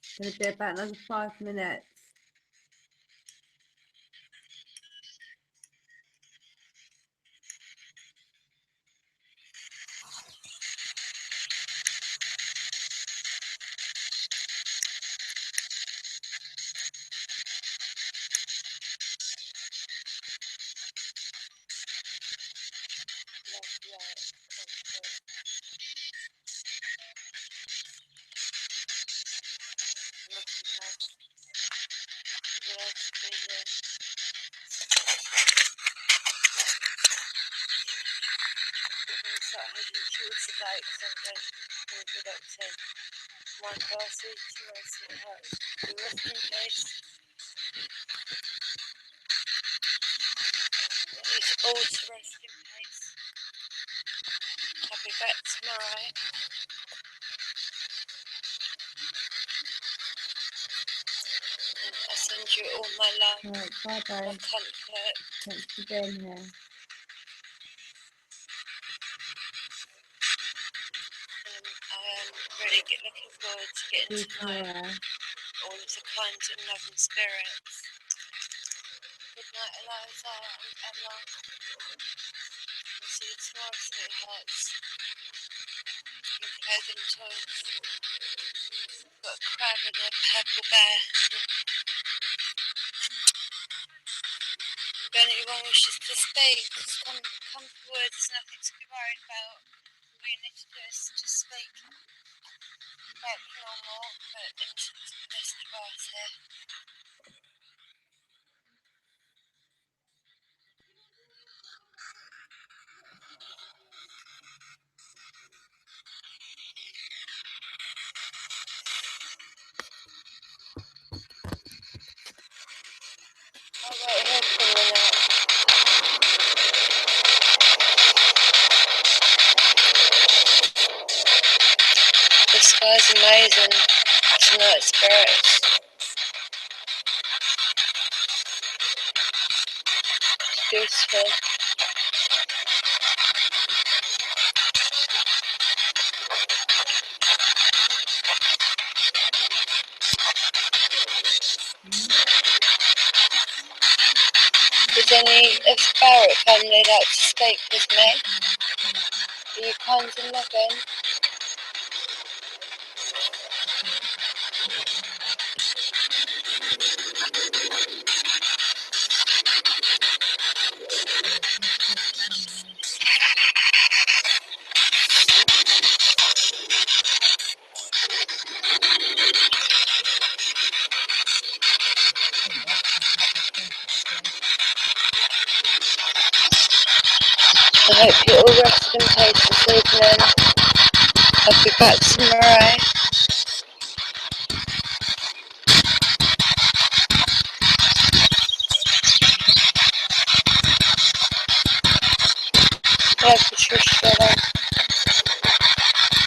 It's going to be about another 5 minutes. My glasses to rest in peace. Rest in peace. It's all to rest in peace. I'll be back tomorrow. And I send you all my love. Right, bye bye. My comfort. Thanks for being here. I am really looking forward to getting to know all of the kind and loving spirits. Good night, Eliza and Ella. I'll see you tomorrow, sweethearts. You play them toys. Got a crab and a purple bear. If anyone wishes to speak, just come forward. There's nothing to be worried about. All you need to do is just speak like normal, but into this device here. I'll wait here for a minute. The sky's amazing tonight, spirits. It's beautiful. Would any of the Barrett family like to speak with me? Are you kind and loving? I hope you all rest in peace this evening. I'll be back tomorrow. Yeah, Patricia.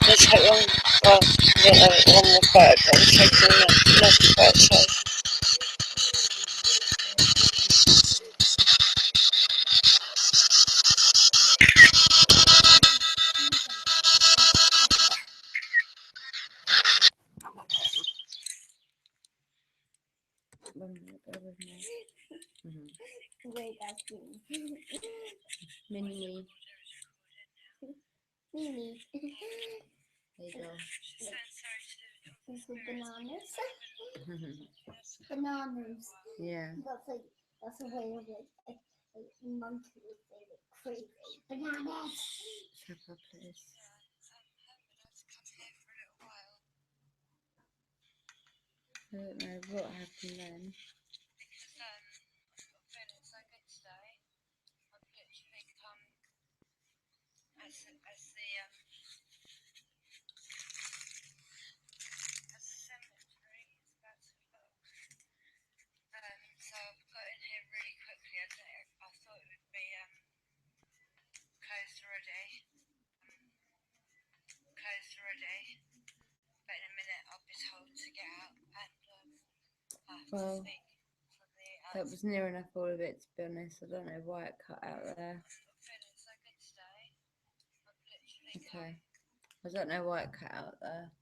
Let's take one. Well, yeah, one more photo, but I'm taking another photo. Mini. Mini. There you go. Bananas. Bananas. Yeah. That's a way of it. A monkey would say it crazy. Bananas. Shut up, please. I don't know what happened then. Well, that was near enough all of it, to be honest. I don't know why it cut out there. Okay. I don't know why it cut out there,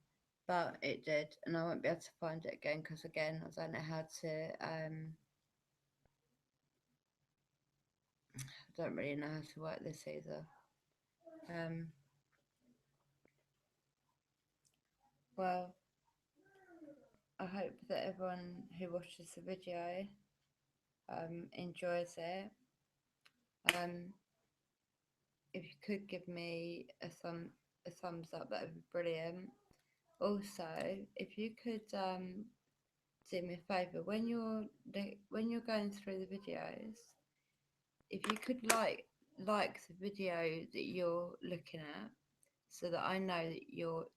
but it did, and I won't be able to find it again because, again, I don't know how to. I don't really know how to work this either. Well, I hope that everyone who watches the video enjoys it. If you could give me a thumbs up, that would be brilliant. Also, if you could do me a favour when you're going through the videos, if you could like the video that you're looking at, so that I know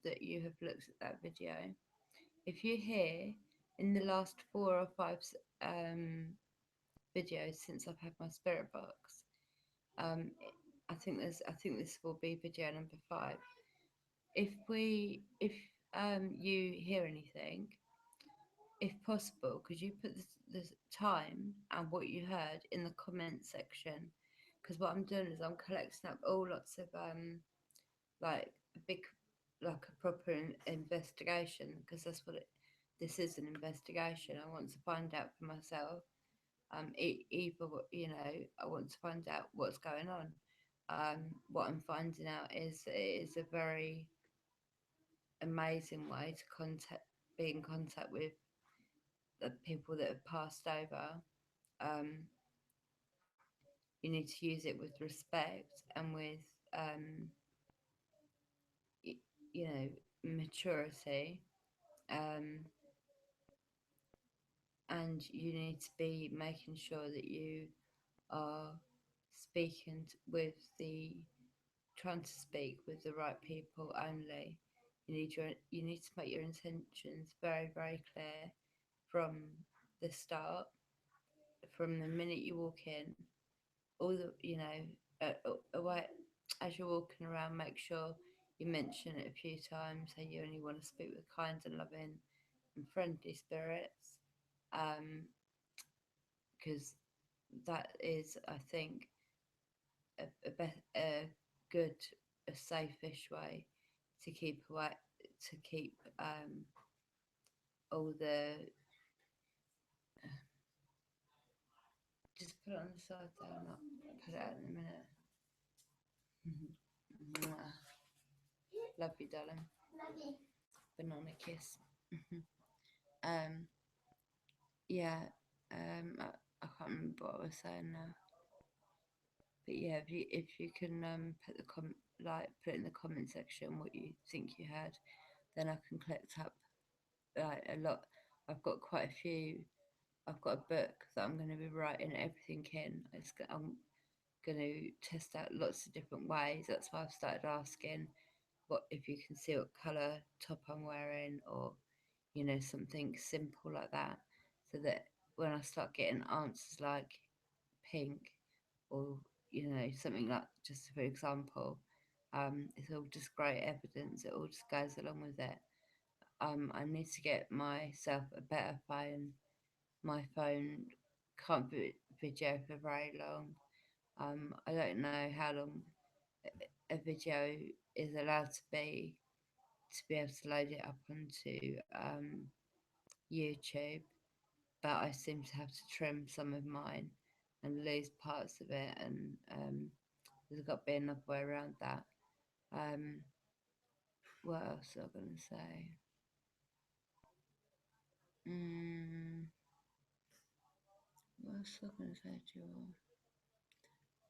that you have looked at that video. If you hear in the last 4 or 5 videos since I've had my spirit box, I think this will be video number 5. If you hear anything, if possible, could you put the time and what you heard in the comment section? Because what I'm doing is I'm collecting up all lots of like a big, like a proper investigation, because that's what this is, an investigation. I want to find out for myself. Either I want to find out what's going on. What I'm finding out is it is a very amazing way to be in contact with the people that have passed over. You need to use it with respect and with maturity, and you need to be making sure that you are speaking with trying to speak with the right people only. You need to make your intentions very, very clear from the start, from the minute you walk in. All the away as you're walking around, make sure you mention it a few times. How you only want to speak with kind and loving and friendly spirits, because that is, I think, a good, a safe-ish way to keep away, to keep all the. Just put it on the side there. I'll put it out in a minute. Love you, darling. Love you. Banana kiss. Yeah. I can't remember what I was saying now. But yeah, if you can put put it in the comment section what you think you had, then I can collect up a lot. I've got quite a few. I've got a book that I'm going to be writing everything in. I'm going to test out lots of different ways. That's why I've started asking what if you can see what colour top I'm wearing, or something simple like that, so that when I start getting answers like pink, or something like, just for example, it's all just great evidence. It all just goes along with it. I need to get myself a better phone. My phone can't video for very long. I don't know how long a video is allowed to be able to load it up onto YouTube, but I seem to have to trim some of mine and lose parts of it, and there's got to be another way around that. Um, what else am I going to say? What else am I going to say to you all?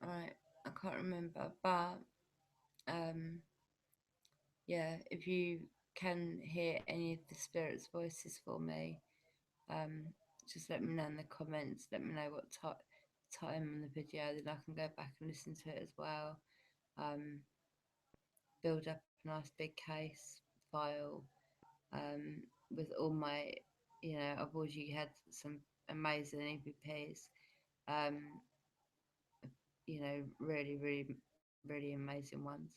Alright, I can't remember, but yeah, if you can hear any of the spirits' voices for me, um, just let me know in the comments. Let me know what time on the video, then I can go back and listen to it as well. Build up a nice big case file with all my, I've already had some amazing EVPs, um, really, really, really amazing ones.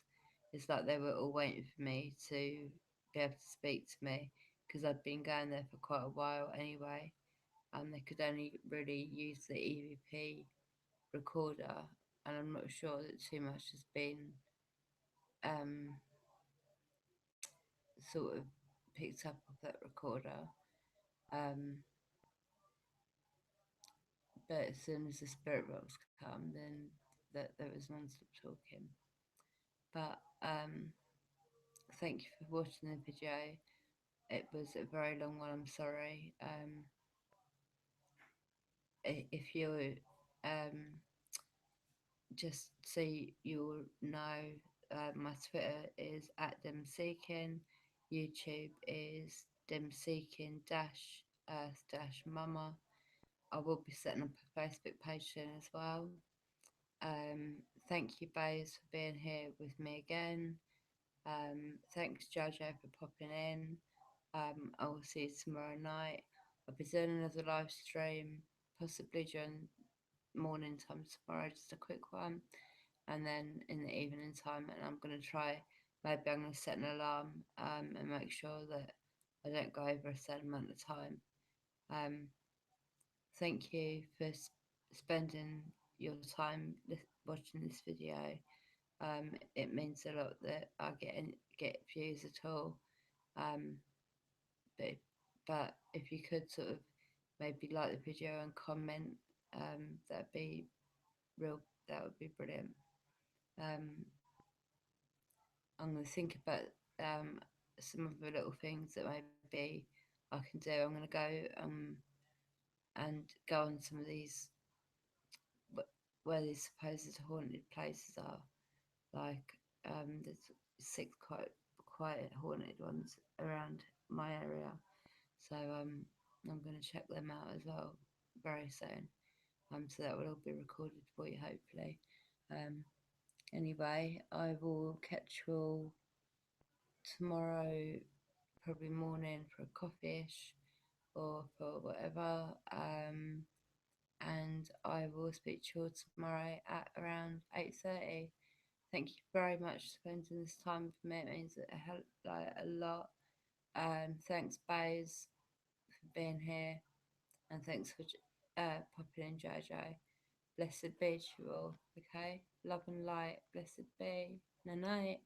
It's like they were all waiting for me to be able to speak to me, because I'd been going there for quite a while anyway. They could only really use the EVP recorder, and I'm not sure that too much has been um, sort of picked up of that recorder. Um, but as soon as the spirit box come, then there was non-stop talking. But thank you for watching the video. It was a very long one. I'm sorry. If you just so you'll know, my Twitter is @demseeking, YouTube is demseeking earth mama. I will be setting up a Facebook page soon as well. Thank you, Bays, for being here with me again. Thanks, Jojo, for popping in. I will see you tomorrow night. I'll be doing another live stream, possibly during morning time tomorrow, just a quick one, and then in the evening time. And I'm going to try, maybe I'm going to set an alarm and make sure that I don't go over a certain amount of time. Thank you for spending your time watching this video. It means a lot that I get views at all. But if you could sort of maybe like the video and comment, that'd be that would be brilliant. I'm going to think about some of the little things that maybe I can do. I'm going to go and go on some of these where these supposed haunted places are. Like there's 6 quite haunted ones around my area, so I'm going to check them out as well very soon. So that will all be recorded for you, hopefully. Anyway, I will catch you all tomorrow, probably morning, for a coffee-ish or for whatever. And I will speak to you all tomorrow at around 8:30. Thank you very much for spending this time with me. It means a lot. Thanks, Bays, for being here, and thanks for popping in, Jojo. Blessed be to you all. Okay, love and light. Blessed be. Night night.